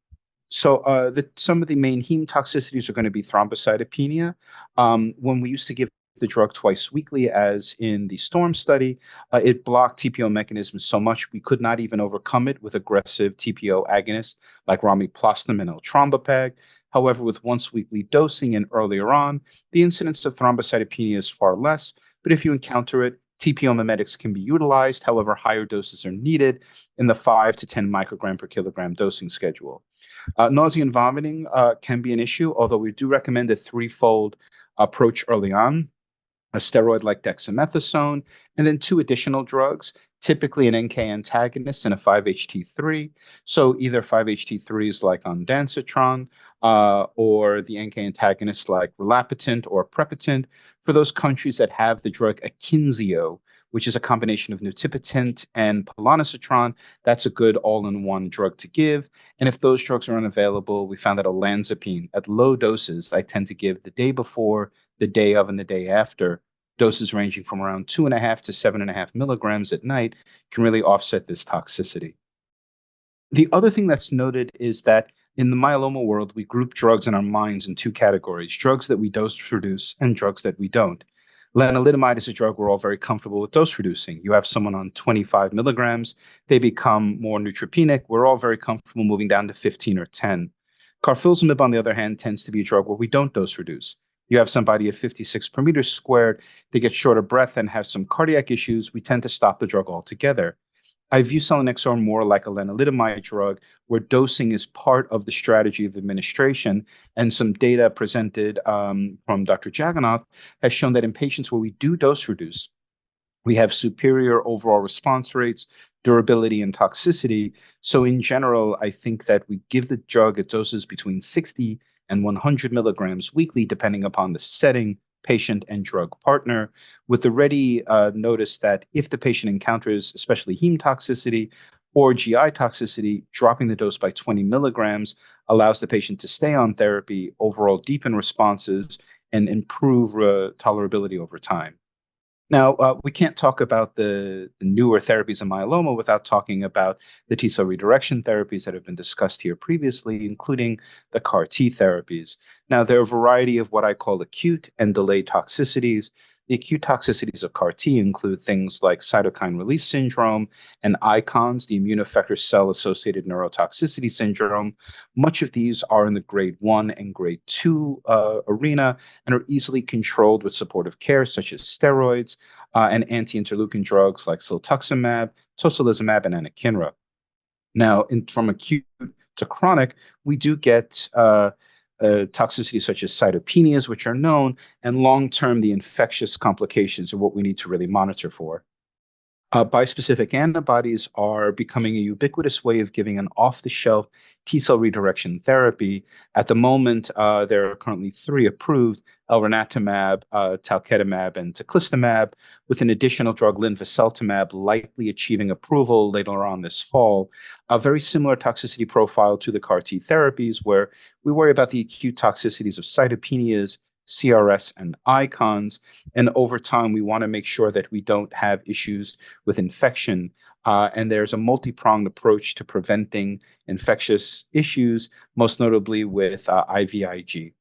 Speaker 4: So some of the main heme toxicities are going to be thrombocytopenia. When we used to give the drug twice weekly, as in the STORM study, it blocked TPO mechanisms so much we could not even overcome it with aggressive TPO agonists like romiplostim and eltrombopag. However, with once weekly dosing and earlier on, the incidence of thrombocytopenia is far less, but if you encounter it, TPO mimetics can be utilized. However, higher doses are needed in the 5 to 10 microgram per kilogram dosing schedule. Nausea and vomiting can be an issue, although we do recommend a threefold approach early on: a steroid like dexamethasone, and then 2 additional drugs, typically an NK antagonist and a 5-HT3. So either 5-HT3s like ondansetron, or the NK antagonists like relapitant or prepitant. For those countries that have the drug Akynzeo, which is a combination of nutipetant and palonosetron, that's a good all-in-one drug to give. And if those drugs are unavailable, we found that olanzapine at low doses, I tend to give the day before, the day of, and the day after. Doses ranging from around 2.5 to 7.5 milligrams at night can really offset this toxicity. The other thing that's noted is that in the myeloma world, we group drugs in our minds in two categories: drugs that we dose reduce and drugs that we don't. Lenalidomide is a drug we're all very comfortable with dose reducing. You have someone on 25 milligrams, they become more neutropenic. We're all very comfortable moving down to 15 or 10. Carfilzomib, on the other hand, tends to be a drug where we don't dose reduce. You have somebody at 56 per meter squared, they get short of breath and have some cardiac issues, we tend to stop the drug altogether. I view Selinexor more like a lenalidomide drug, where dosing is part of the strategy of administration. And some data presented from Dr. Jagannath has shown that in patients where we do dose reduce, we have superior overall response rates, durability, and toxicity. So in general, I think that we give the drug at doses between 60 and 100 milligrams weekly, depending upon the setting, patient, and drug partner, with the ready notice that if the patient encounters especially heme toxicity or GI toxicity, dropping the dose by 20 milligrams allows the patient to stay on therapy, overall deepen responses, and improve tolerability over time. Now, we can't talk about the newer therapies in myeloma without talking about the T-cell redirection therapies that have been discussed here previously, including the CAR-T therapies. Now, there are a variety of what I call acute and delayed toxicities. The acute toxicities of CAR-T include things like cytokine release syndrome and ICONS, the immune effector cell-associated neurotoxicity syndrome. Much of these are in the grade 1 and grade 2 arena and are easily controlled with supportive care, such as steroids and anti-interleukin drugs like cetuximab, tocilizumab, and anakinra. Now, from acute to chronic, we do get toxicities such as cytopenias, which are known, and long-term, the infectious complications are what we need to really monitor for. Bispecific antibodies are becoming a ubiquitous way of giving an off-the-shelf T-cell redirection therapy. At the moment, there are currently 3 approved: elranatamab, talquetamab, and teclistamab, with an additional drug, linvoseltamab, likely achieving approval later on this fall. A very similar toxicity profile to the CAR-T therapies, where we worry about the acute toxicities of cytopenias, CRS, and ICONS. And over time, we want to make sure that we don't have issues with infection. And there's a multi-pronged approach to preventing infectious issues, most notably with IVIG.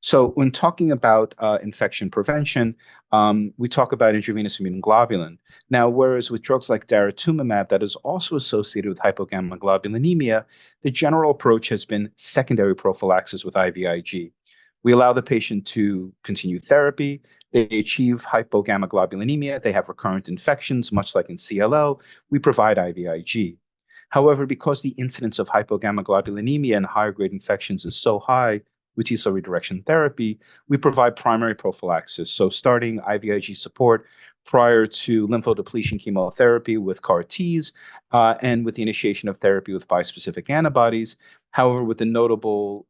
Speaker 4: So when talking about infection prevention, we talk about intravenous immunoglobulin. Now, whereas with drugs like daratumumab, that is also associated with hypogammaglobulinemia, the general approach has been secondary prophylaxis with IVIG. We allow the patient to continue therapy. They achieve hypogammaglobulinemia. They have recurrent infections, much like in CLL. We provide IVIG. However, because the incidence of hypogammaglobulinemia and higher grade infections is so high with T-cell redirection therapy, we provide primary prophylaxis. So starting IVIG support prior to lymphodepletion chemotherapy with CAR-Ts and with the initiation of therapy with bispecific antibodies. However, with the notable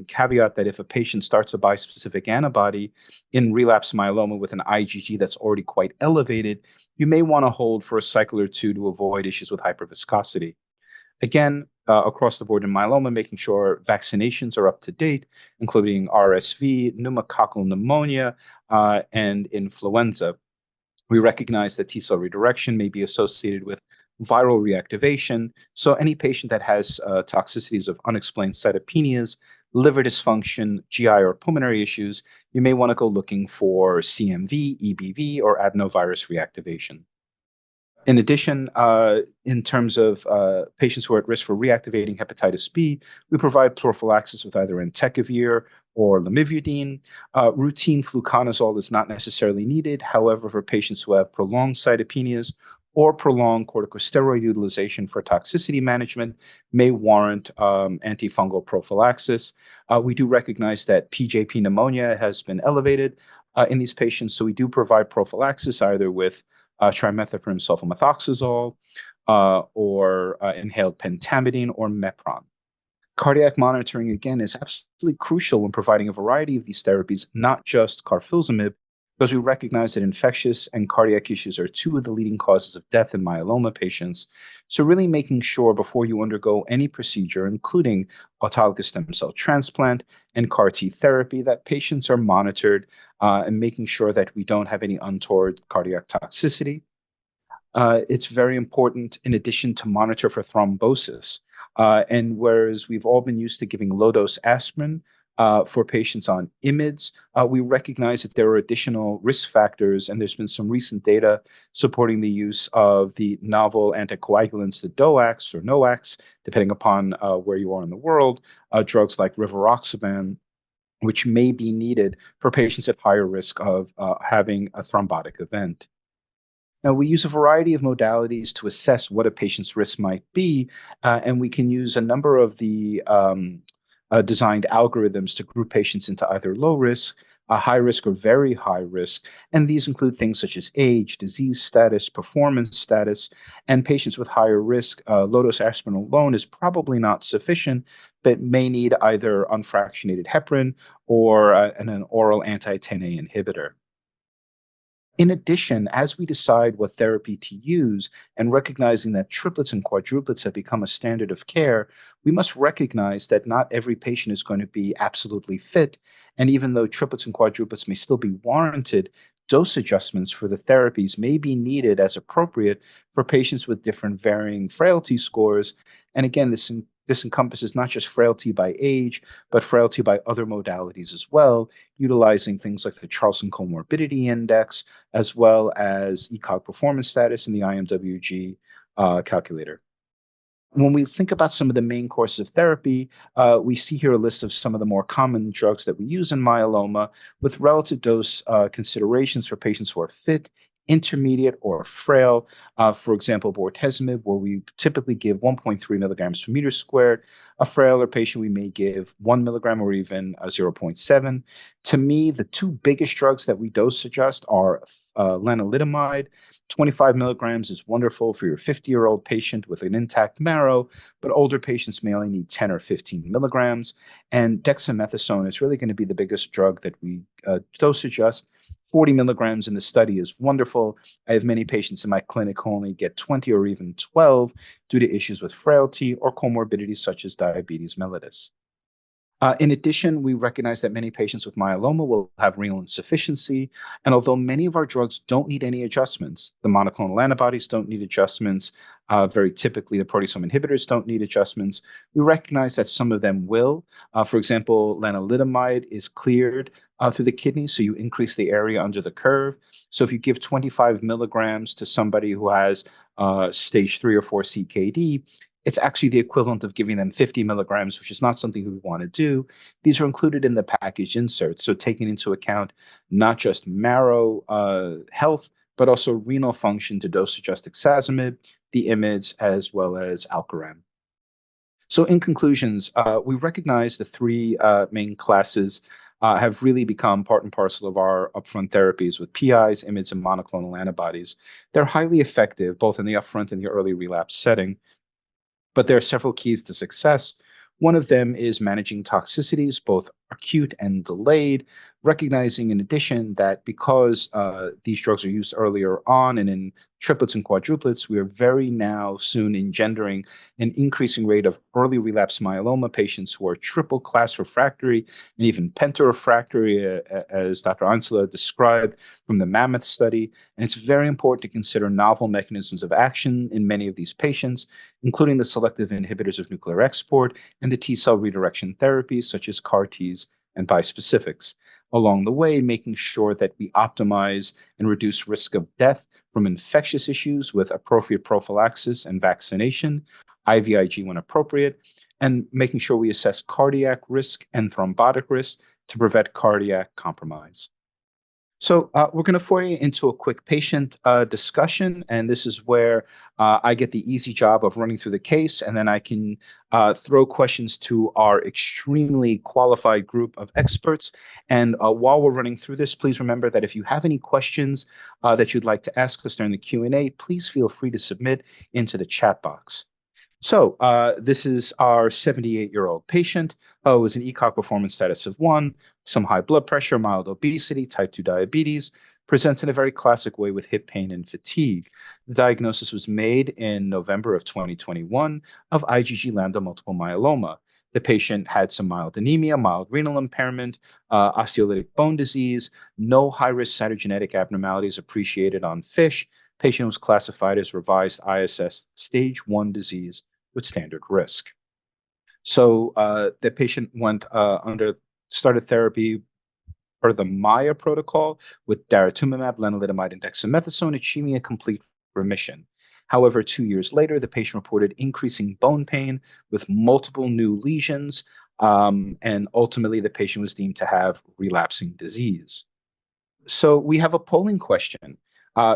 Speaker 4: caveat that if a patient starts a bispecific antibody in relapsed myeloma with an IgG that's already quite elevated, you may want to hold for a cycle or two to avoid issues with hyperviscosity. Again, across the board in myeloma, making sure vaccinations are up to date, including RSV, pneumococcal pneumonia, and influenza. We recognize that T-cell redirection may be associated with viral reactivation. So any patient that has toxicities of unexplained cytopenias, liver dysfunction, GI or pulmonary issues, you may want to go looking for CMV, EBV, or adenovirus reactivation. In addition, in terms of patients who are at risk for reactivating hepatitis B, we provide prophylaxis with either entecavir or lamivudine. Routine fluconazole is not necessarily needed. However, for patients who have prolonged cytopenias or prolonged corticosteroid utilization for toxicity management may warrant antifungal prophylaxis. We do recognize that PJP pneumonia has been elevated in these patients, so we do provide prophylaxis either with trimethoprim sulfamethoxazole or inhaled pentamidine or Mepron. Cardiac monitoring, again, is absolutely crucial when providing a variety of these therapies, not just carfilzomib, because we recognize that infectious and cardiac issues are 2 of the leading causes of death in myeloma patients. So really making sure before you undergo any procedure, including autologous stem cell transplant and CAR-T therapy, that patients are monitored and making sure that we don't have any untoward cardiac toxicity. It's very important, in addition, to monitor for thrombosis. And whereas we've all been used to giving low-dose aspirin for patients on IMiDs, we recognize that there are additional risk factors, and there's been some recent data supporting the use of the novel anticoagulants, the DOACs or NOACs, depending upon where you are in the world, drugs like rivaroxaban, which may be needed for patients at higher risk of having a thrombotic event. Now, we use a variety of modalities to assess what a patient's risk might be, and we can use a number of the designed algorithms to group patients into either low risk, high risk, or very high risk. And these include things such as age, disease status, performance status, and patients with higher risk. Low-dose aspirin alone is probably not sufficient, but may need either unfractionated heparin or an oral anti-10A inhibitor. In addition, as we decide what therapy to use and recognizing that triplets and quadruplets have become a standard of care, we must recognize that not every patient is going to be absolutely fit. And even though triplets and quadruplets may still be warranted, dose adjustments for the therapies may be needed as appropriate for patients with different varying frailty scores. And again, this encompasses not just frailty by age, but frailty by other modalities as well, utilizing things like the Charlson Comorbidity Index, as well as ECOG performance status and the IMWG calculator. When we think about some of the main courses of therapy, we see here a list of some of the more common drugs that we use in myeloma with relative dose considerations for patients who are fit, intermediate, or frail. For example, bortezomib, where we typically give 1.3 milligrams per meter squared. A frailer patient, we may give 1 milligram or even 0.7. To me, the two biggest drugs that we dose adjust are lenalidomide. 25 milligrams is wonderful for your 50-year-old patient with an intact marrow, but older patients may only need 10 or 15 milligrams. And dexamethasone is really going to be the biggest drug that we dose adjust. 40 milligrams in the study is wonderful. I have many patients in my clinic who only get 20 or even 12 due to issues with frailty or comorbidities such as diabetes mellitus. In addition, we recognize that many patients with myeloma will have renal insufficiency. And although many of our drugs don't need any adjustments, the monoclonal antibodies don't need adjustments. Very typically, the proteasome inhibitors don't need adjustments. We recognize that some of them will. For example, lenalidomide is cleared through the kidney, so you increase the area under the curve. So if you give 25 milligrams to somebody who has stage 3 or 4 CKD, it's actually the equivalent of giving them 50 milligrams, which is not something we want to do. These are included in the package insert, so taking into account not just marrow health, but also renal function to dose adjust ixazomib, the IMiDs, as well as Alcoram. So in conclusions, we recognize the three main classes have really become part and parcel of our upfront therapies with PIs, IMiDs, and monoclonal antibodies. They're highly effective, both in the upfront and the early relapse setting. But there are several keys to success. One of them is managing toxicities, both acute and delayed, recognizing in addition that because these drugs are used earlier on and in triplets and quadruplets, we are very now soon engendering an increasing rate of early relapse myeloma patients who are triple class refractory and even pentarefractory, as Dr. Einsele described from the Mammoth study. And it's very important to consider novel mechanisms of action in many of these patients, including the selective inhibitors of nuclear export and the T-cell redirection therapies such as CAR-Ts and bispecifics. Along the way, making sure that we optimize and reduce risk of death from infectious issues with appropriate prophylaxis and vaccination, IVIG when appropriate, and making sure we assess cardiac risk and thrombotic risk to prevent cardiac compromise. So we're going to foray into a quick patient discussion, and this is where I get the easy job of running through the case, and then I can throw questions to our extremely qualified group of experts. And while we're running through this, please remember that if you have any questions that you'd like to ask us during the Q&A, please feel free to submit into the chat box. So this is our 78-year-old patient with an ECOG performance status of 1, some high blood pressure, mild obesity, type 2 diabetes, presents in a very classic way with hip pain and fatigue. The diagnosis was made in November of 2021 of IgG lambda multiple myeloma. The patient had some mild anemia, mild renal impairment, osteolytic bone disease, no high-risk cytogenetic abnormalities appreciated on FISH. Patient was classified as revised ISS stage 1 disease with standard risk. So the patient started therapy per the Maya protocol with daratumumab, lenalidomide, and dexamethasone, achieving a complete remission. However, 2 years later, the patient reported increasing bone pain with multiple new lesions, and ultimately the patient was deemed to have relapsing disease. So we have a polling question.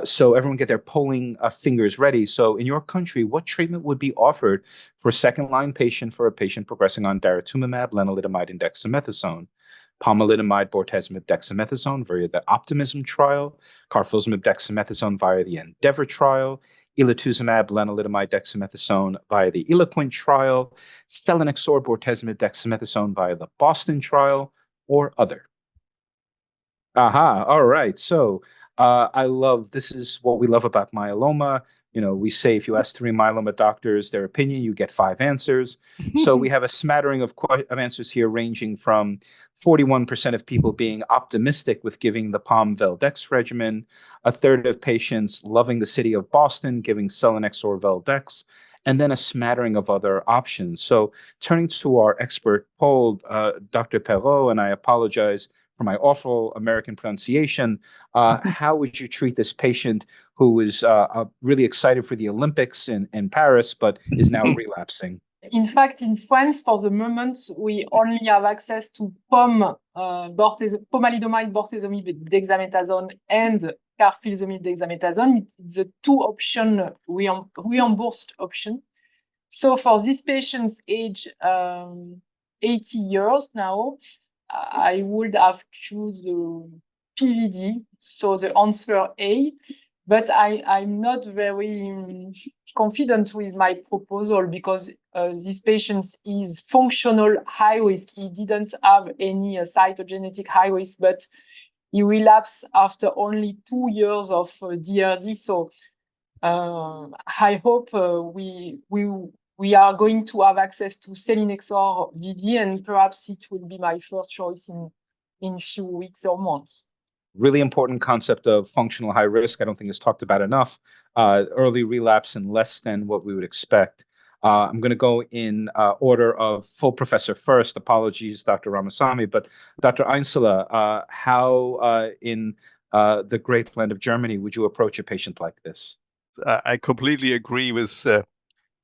Speaker 4: So everyone get their polling fingers ready. So in your country, what treatment would be offered for a second-line patient for a patient progressing on daratumumab, lenalidomide, and dexamethasone? Pomalidomide, bortezomib, dexamethasone via the Optimism trial, carfilzomib, dexamethasone via the Endeavor trial, elotuzumab, lenalidomide, dexamethasone via the Eloquent trial, Selinexor, bortezomib, dexamethasone via the Boston trial, or other. Aha, all right. So this is what we love about myeloma. You know, we say if you ask 3 myeloma doctors their opinion, you get 5 answers. So we have a smattering of answers here, ranging from 41% of people being optimistic with giving the POM-Vel-Dex regimen, a third of patients loving the city of Boston, giving Selinexor Vel-Dex, and then a smattering of other options. So turning to our expert poll, Dr. Perrot, and I apologize for my awful American pronunciation, how would you treat this patient who is really excited for the Olympics in Paris, but is now relapsing?
Speaker 2: In fact, in France, for the moment, we only have access to pomalidomide, bortezomib, dexamethasone, and carfilzomib, dexamethasone. It's the 2 option reimbursed option. So for these patients age 80 years now, I would have chosen PVD, so the answer A, but I'm not very confident with my proposal because this patient is functional high risk. He didn't have any cytogenetic high risk, but he relapsed after only 2 years of DRD. So I hope we are going to have access to Selinexor VD, and perhaps it will be my first choice in few weeks or months.
Speaker 4: Really important concept of functional high risk. I don't think it's talked about enough. Early relapse and less than what we would expect. I'm going to go in order of full professor first. Apologies, Dr. Ramasamy, but Dr. Einsele, how in the great land of Germany would you approach a patient like this?
Speaker 3: I completely agree with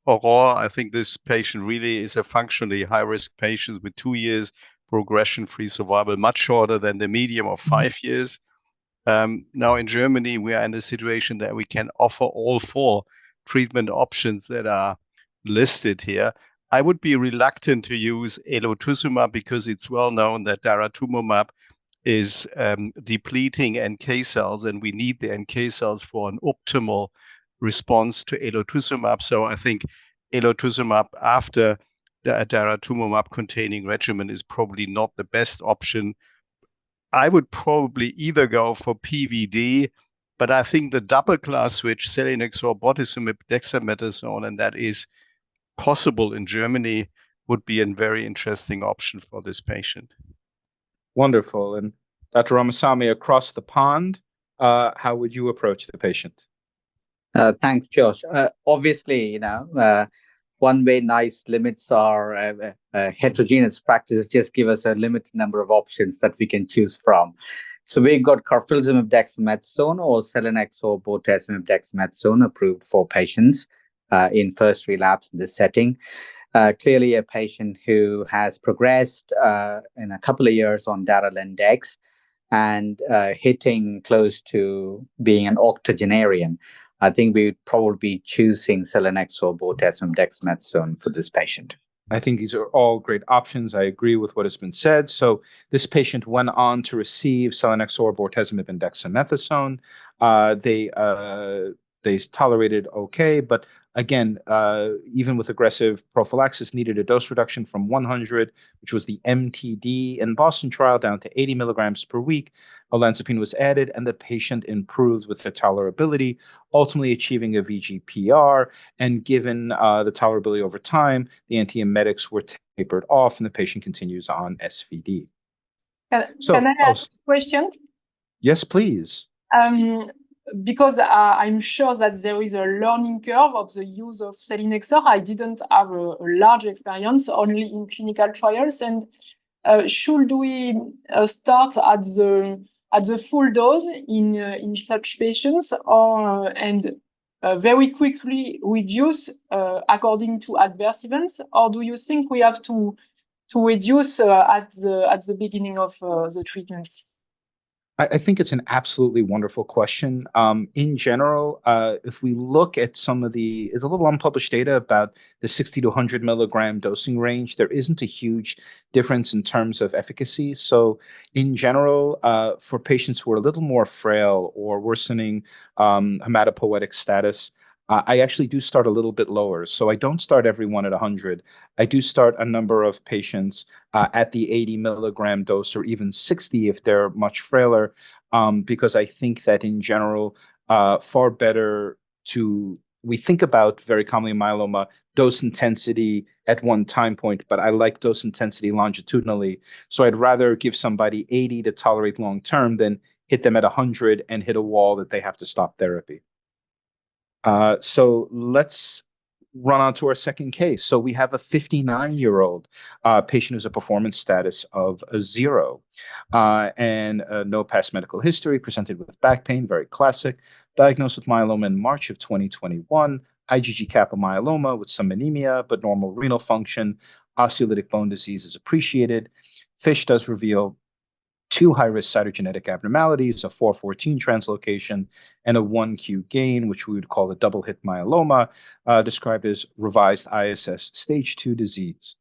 Speaker 3: Aurore. I think this patient really is a functionally high-risk patient with 2 years progression-free survival, much shorter than the median of 5 years. Now in Germany, we are in the situation that we can offer all 4 treatment options that are listed here. I would be reluctant to use elotuzumab because it's well known that daratumumab is depleting NK cells, and we need the NK cells for an optimal response to elotuzumab. So I think elotuzumab after the daratumumab containing regimen is probably not the best option. I would probably either go for PVD, but I think the double class switch, Selinexor, bortezomib, dexamethasone, and that is possible in Germany, would be a very interesting option for this patient.
Speaker 4: Wonderful. And Dr. Ramasamy, across the pond, how would you approach the patient?
Speaker 1: Thanks, Josh. Obviously, one way nice limits are heterogeneous practices just give us a limited number of options that we can choose from. So we've got carfilzomib dexamethasone or Selinexor bortezomib dexamethasone approved for patients in first relapse in this setting. Clearly, a patient who has progressed in a couple of years on dara-len-dex and hitting close to being an octogenarian, I think we would probably be choosing Selinexor, bortezomib, dexamethasone for this patient.
Speaker 4: I think these are all great options. I agree with what has been said. So this patient went on to receive Selinexor, bortezomib, and dexamethasone. They tolerated okay, but again, even with aggressive prophylaxis, needed a dose reduction from 100, which was the MTD in Boston trial, down to 80 milligrams per week. Olanzapine was added, and the patient improved with the tolerability, ultimately achieving a VGPR. And given the tolerability over time, the antiemetics were tapered off, and the patient continues on SVD.
Speaker 2: Can I ask a question?
Speaker 4: Yes, please.
Speaker 2: because I'm sure that there is a learning curve of the use of Selinexor. I didn't have a large experience, only in clinical trials. And should we start at the full dose in such patients, or and very quickly reduce according to adverse events, or do you think we have to reduce at the beginning of the treatment?
Speaker 4: I think it's an absolutely wonderful question. In general, if we look at some of it's a little unpublished data about the 60 to 100 milligram dosing range, there isn't a huge difference in terms of efficacy. So in general, for patients who are a little more frail or worsening hematopoietic status, I actually do start a little bit lower. So I don't start everyone at 100. I do start a number of patients at the 80 milligram dose, or even 60 if they're much frailer, because I think that in general, far better we think about very commonly in myeloma, dose intensity at one time point, but I like dose intensity longitudinally. So I'd rather give somebody 80 to tolerate long term than hit them at 100 and hit a wall that they have to stop therapy. So let's run on to our second case. So we have a 59-year-old patient who's a performance status of a 0 and no past medical history, presented with back pain, very classic, diagnosed with myeloma in March of 2021, IgG kappa myeloma with some anemia, but normal renal function, osteolytic bone disease is appreciated. FISH does reveal 2 high-risk cytogenetic abnormalities, a 414 translocation, and a 1Q gain, which we would call a double-hit myeloma, described as revised ISS stage 2 disease.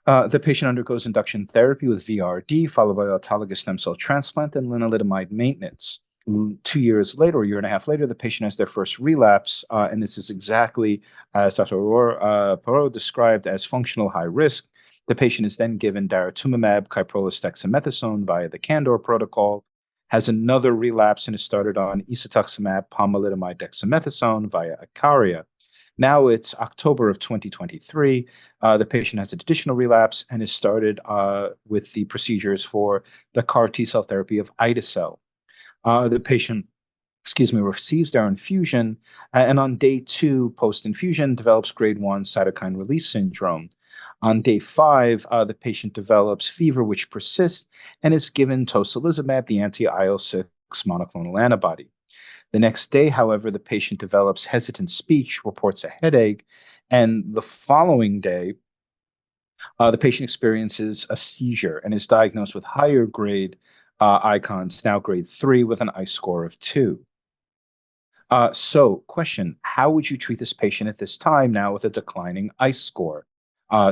Speaker 4: The patient undergoes induction therapy with VRD, followed by autologous stem cell transplant and lenalidomide maintenance. 2 years later, or a year and a half later, the patient has their first relapse, and this is exactly as Dr. Aurore Perrot described as functional high risk. The patient is then given daratumumab, kyprolis, dexamethasone via the Candor protocol, has another relapse and is started on isatuximab, pomalidomide, dexamethasone via Acaria. Now it's October of 2023. The patient has an additional relapse and is started with the procedures for the CAR T-cell therapy of ide-cel. The patient receives their infusion, and on day 2 post-infusion develops grade 1 cytokine release syndrome. On day 5, the patient develops fever, which persists, and is given tocilizumab, the anti-IL-6 monoclonal antibody. The next day, however, the patient develops hesitant speech, reports a headache, and the following day, the patient experiences a seizure and is diagnosed with higher grade icons, now grade 3, with an ICE score of 2. So, question, how would you treat this patient at this time now with a declining ICE score?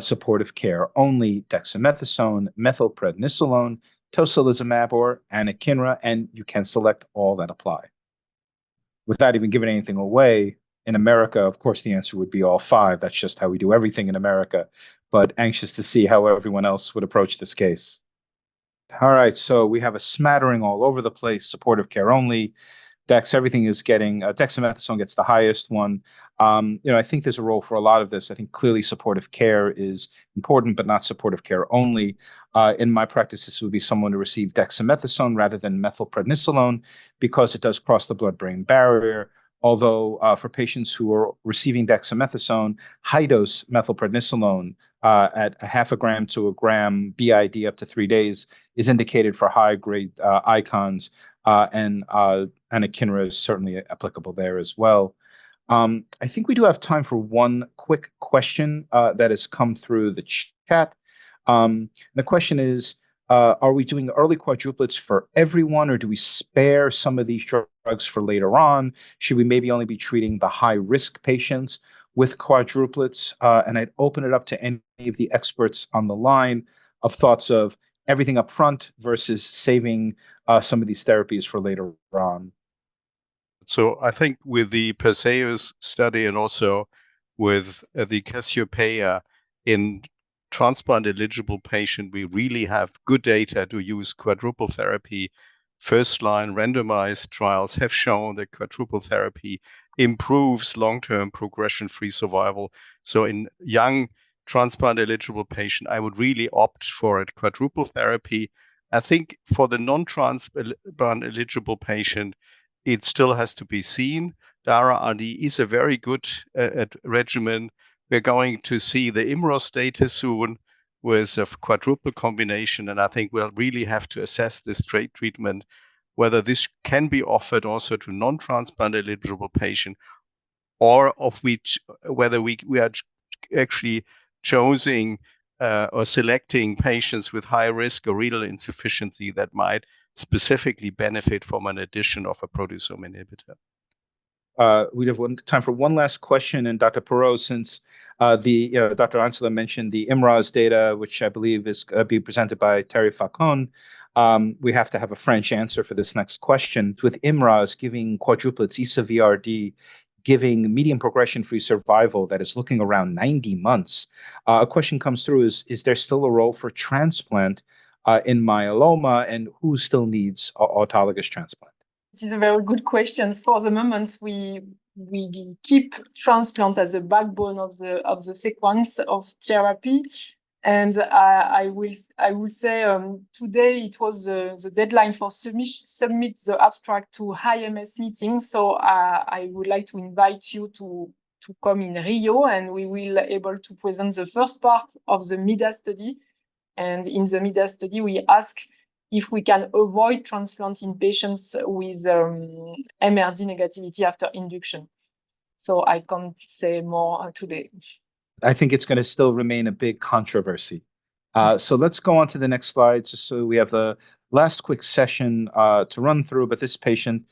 Speaker 4: Supportive care only, dexamethasone, methylprednisolone, tocilizumab, or anakinra, and you can select all that apply. Without even giving anything away, in America, of course, the answer would be all 5. That's just how we do everything in America, but anxious to see how everyone else would approach this case. All right, so we have a smattering all over the place, supportive care only, everything is getting, dexamethasone gets the highest one. I think there's a role for a lot of this. I think clearly supportive care is important, but not supportive care only. In my practice, this would be someone to receive dexamethasone rather than methylprednisolone because it does cross the blood-brain barrier. Although for patients who are receiving dexamethasone, high-dose methylprednisolone at 0.5 gram to 1 gram BID up to 3 days is indicated for high-grade icons, and anakinra is certainly applicable there as well. I think we do have time for one quick question that has come through the chat. The question is, are we doing early quadruplets for everyone, or do we spare some of these drugs for later on? Should we maybe only be treating the high-risk patients with quadruplets? And I'd open it up to any of the experts on the line of thoughts of everything up front versus saving some of these therapies for later on.
Speaker 3: So I think with the Perseus study and also with the Cassiopeia in transplant-eligible patient, we really have good data to use quadruple therapy. First-line randomized trials have shown that quadruple therapy improves long-term progression-free survival. So in young transplant-eligible patient, I would really opt for a quadruple therapy. I think for the non-transplant-eligible patient, it still has to be seen. DARA-RD is a very good regimen. We're going to see the IMROS data soon with a quadruple combination, and I think we'll really have to assess this treatment, whether this can be offered also to non-transplant eligible patients, or whether we are actually choosing or selecting patients with high risk or renal insufficiency that might specifically benefit from an addition of a proteasome inhibitor.
Speaker 4: We have time for one last question, and Dr. Perrot, since Dr. Einsele mentioned the IMROS data, which I believe is being presented by Thierry Facon, we have to have a French answer for this next question. With IMROS giving quadruplets ESA-VRd, giving median progression-free survival that is looking around 90 months, a question comes through: is there still a role for transplant in myeloma, and who still needs autologous transplant?
Speaker 2: It is a very good question. For the moment, we keep transplant as a backbone of the sequence of therapy. And I will say today it was the deadline for submit the abstract to IMS meeting. So I would like to invite you to come in Rio, and we will able to present the first part of the MIDA study. And in the MIDA study, we ask if we can avoid transplant in patients with MRD negativity after induction. So I can't say more today.
Speaker 4: I think it's going to still remain a big controversy. So let's go on to the next slide, just so we have the last quick session to run through. But this patient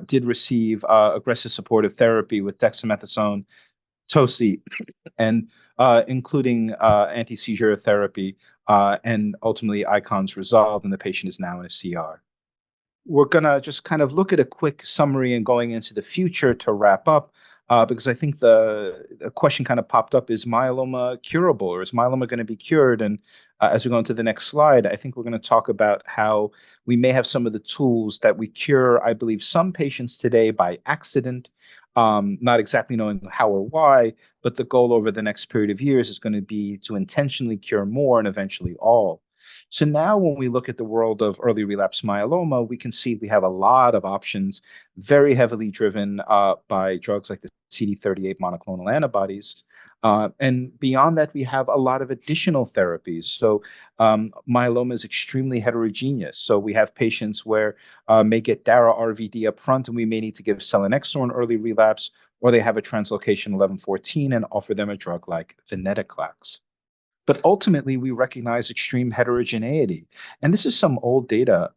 Speaker 4: did receive aggressive supportive therapy with dexamethasone, toci, and including anti-seizure therapy, and ultimately ICONs resolved, and the patient is now in a CR. We're going to just kind of look at a quick summary and going into the future to wrap up, because I think the question kind of popped up: is myeloma curable, or is myeloma going to be cured? And as we go into the next slide, I think we're going to talk about how we may have some of the tools that we cure, I believe, some patients today by accident, not exactly knowing how or why, but the goal over the next period of years is going to be to intentionally cure more and eventually all. So now when we look at the world of early relapse myeloma, we can see we have a lot of options, very heavily driven by drugs like the CD38 monoclonal antibodies. And beyond that, we have a lot of additional therapies. So myeloma is extremely heterogeneous. So we have patients where may get DARA-RVD up front, and we may need to give Selinexor in early relapse, or they have a translocation 1114 and offer them a drug like venetoclax. But ultimately, we recognize extreme heterogeneity. And this is some old data,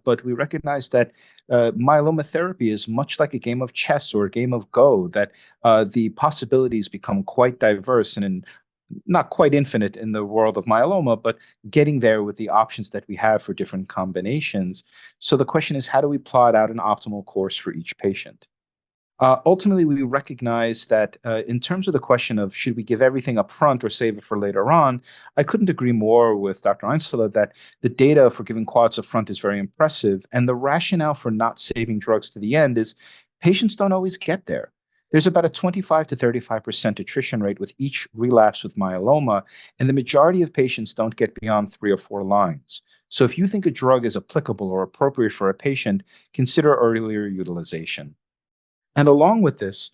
Speaker 4: but we recognize that myeloma therapy is much like a game of chess or a game of Go, that the possibilities become quite diverse and not quite infinite in the world of myeloma, but getting there with the options that we have for different combinations. So the question is, how do we plot out an optimal course for each patient? Ultimately, we recognize that in terms of the question of should we give everything up front or save it for later on, I couldn't agree more with Dr. Einsele that the data for giving quads up front is very impressive. And the rationale for not saving drugs to the end is patients don't always get there. There's about a 25 to 35% attrition rate with each relapse with myeloma, and the majority of patients don't get beyond 3 or 4 lines. So if you think a drug is applicable or appropriate for a patient, consider earlier utilization. And along with this,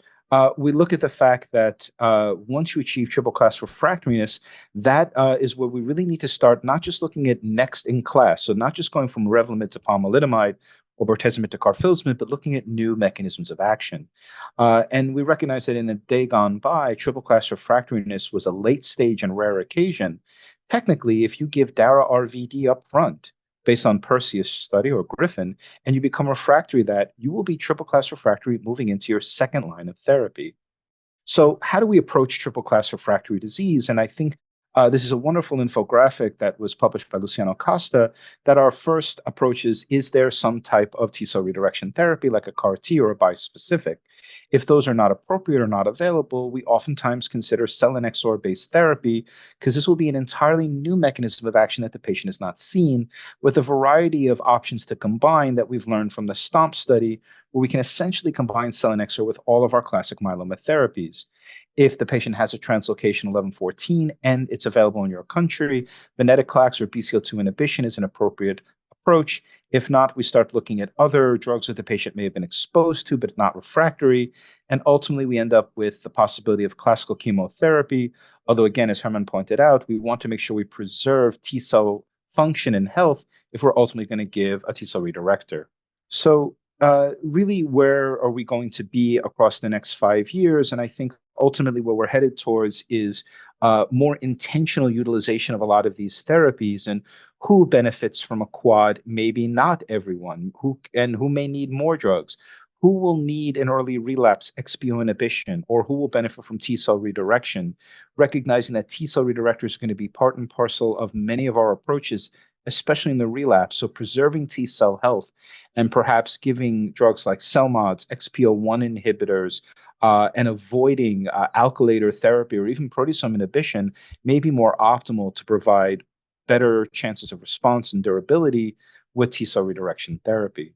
Speaker 4: we look at the fact that once you achieve triple class refractoriness, that is where we really need to start, not just looking at next in class, so not just going from Revlimid to pomalidomide or bortezomib to carfilzomib, but looking at new mechanisms of action. And we recognize that in a day gone by, triple class refractoriness was a late stage and rare occasion. Technically, if you give DARA-RVD up front, based on Perseus study or Griffin, and you become refractory, that you will be triple class refractory moving into your second line of therapy. So how do we approach triple class refractory disease? And I think this is a wonderful infographic that was published by Luciano Costa, that our first approach is there some type of T-cell redirection therapy like a CAR-T or a bispecific? If those are not appropriate or not available, we oftentimes consider Selinexor-based therapy, because this will be an entirely new mechanism of action that the patient has not seen, with a variety of options to combine that we've learned from the STOMP study, where we can essentially combine Selinexor with all of our classic myeloma therapies. If the patient has a translocation 1114 and it's available in your country, venetoclax or BCL2 inhibition is an appropriate approach. If not, we start looking at other drugs that the patient may have been exposed to, but not refractory. And ultimately, we end up with the possibility of classical chemotherapy. Although, again, as Hermann pointed out, we want to make sure we preserve T cell function and health if we're ultimately going to give a T cell redirector. So really, where are we going to be across the next 5 years? And I think ultimately what we're headed towards is more intentional utilization of a lot of these therapies. And who benefits from a quad? Maybe not everyone. Who may need more drugs? Who will need an early relapse XPO inhibition, or who will benefit from T cell redirection? Recognizing that T cell redirectors are going to be part and parcel of many of our approaches, especially in the relapse. So preserving T cell health and perhaps giving drugs like CELMoDs, XPO1 inhibitors, and avoiding alkylator therapy or even proteasome inhibition may be more optimal to provide better chances of response and durability with T cell redirection therapy.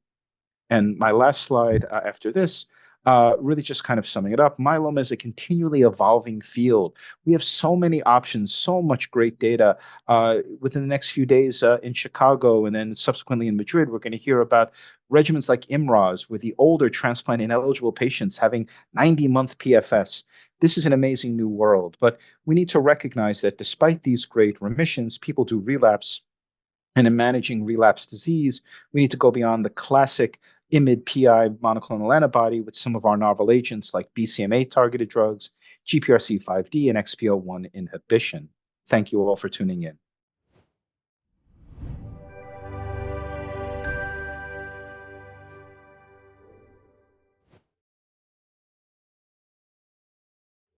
Speaker 4: And my last slide after this, really just kind of summing it up, myeloma is a continually evolving field. We have so many options, so much great data. Within the next few days in Chicago and then subsequently in Madrid, we're going to hear about regimens like IMRAS with the older transplant ineligible patients having 90-month PFS. This is an amazing new world, but we need to recognize that despite these great remissions, people do relapse. And in managing relapse disease, we need to go beyond the classic IMiD-PI monoclonal antibody with some of our novel agents like BCMA-targeted drugs, GPRC5D, and XPO1 inhibition. Thank you all for tuning in.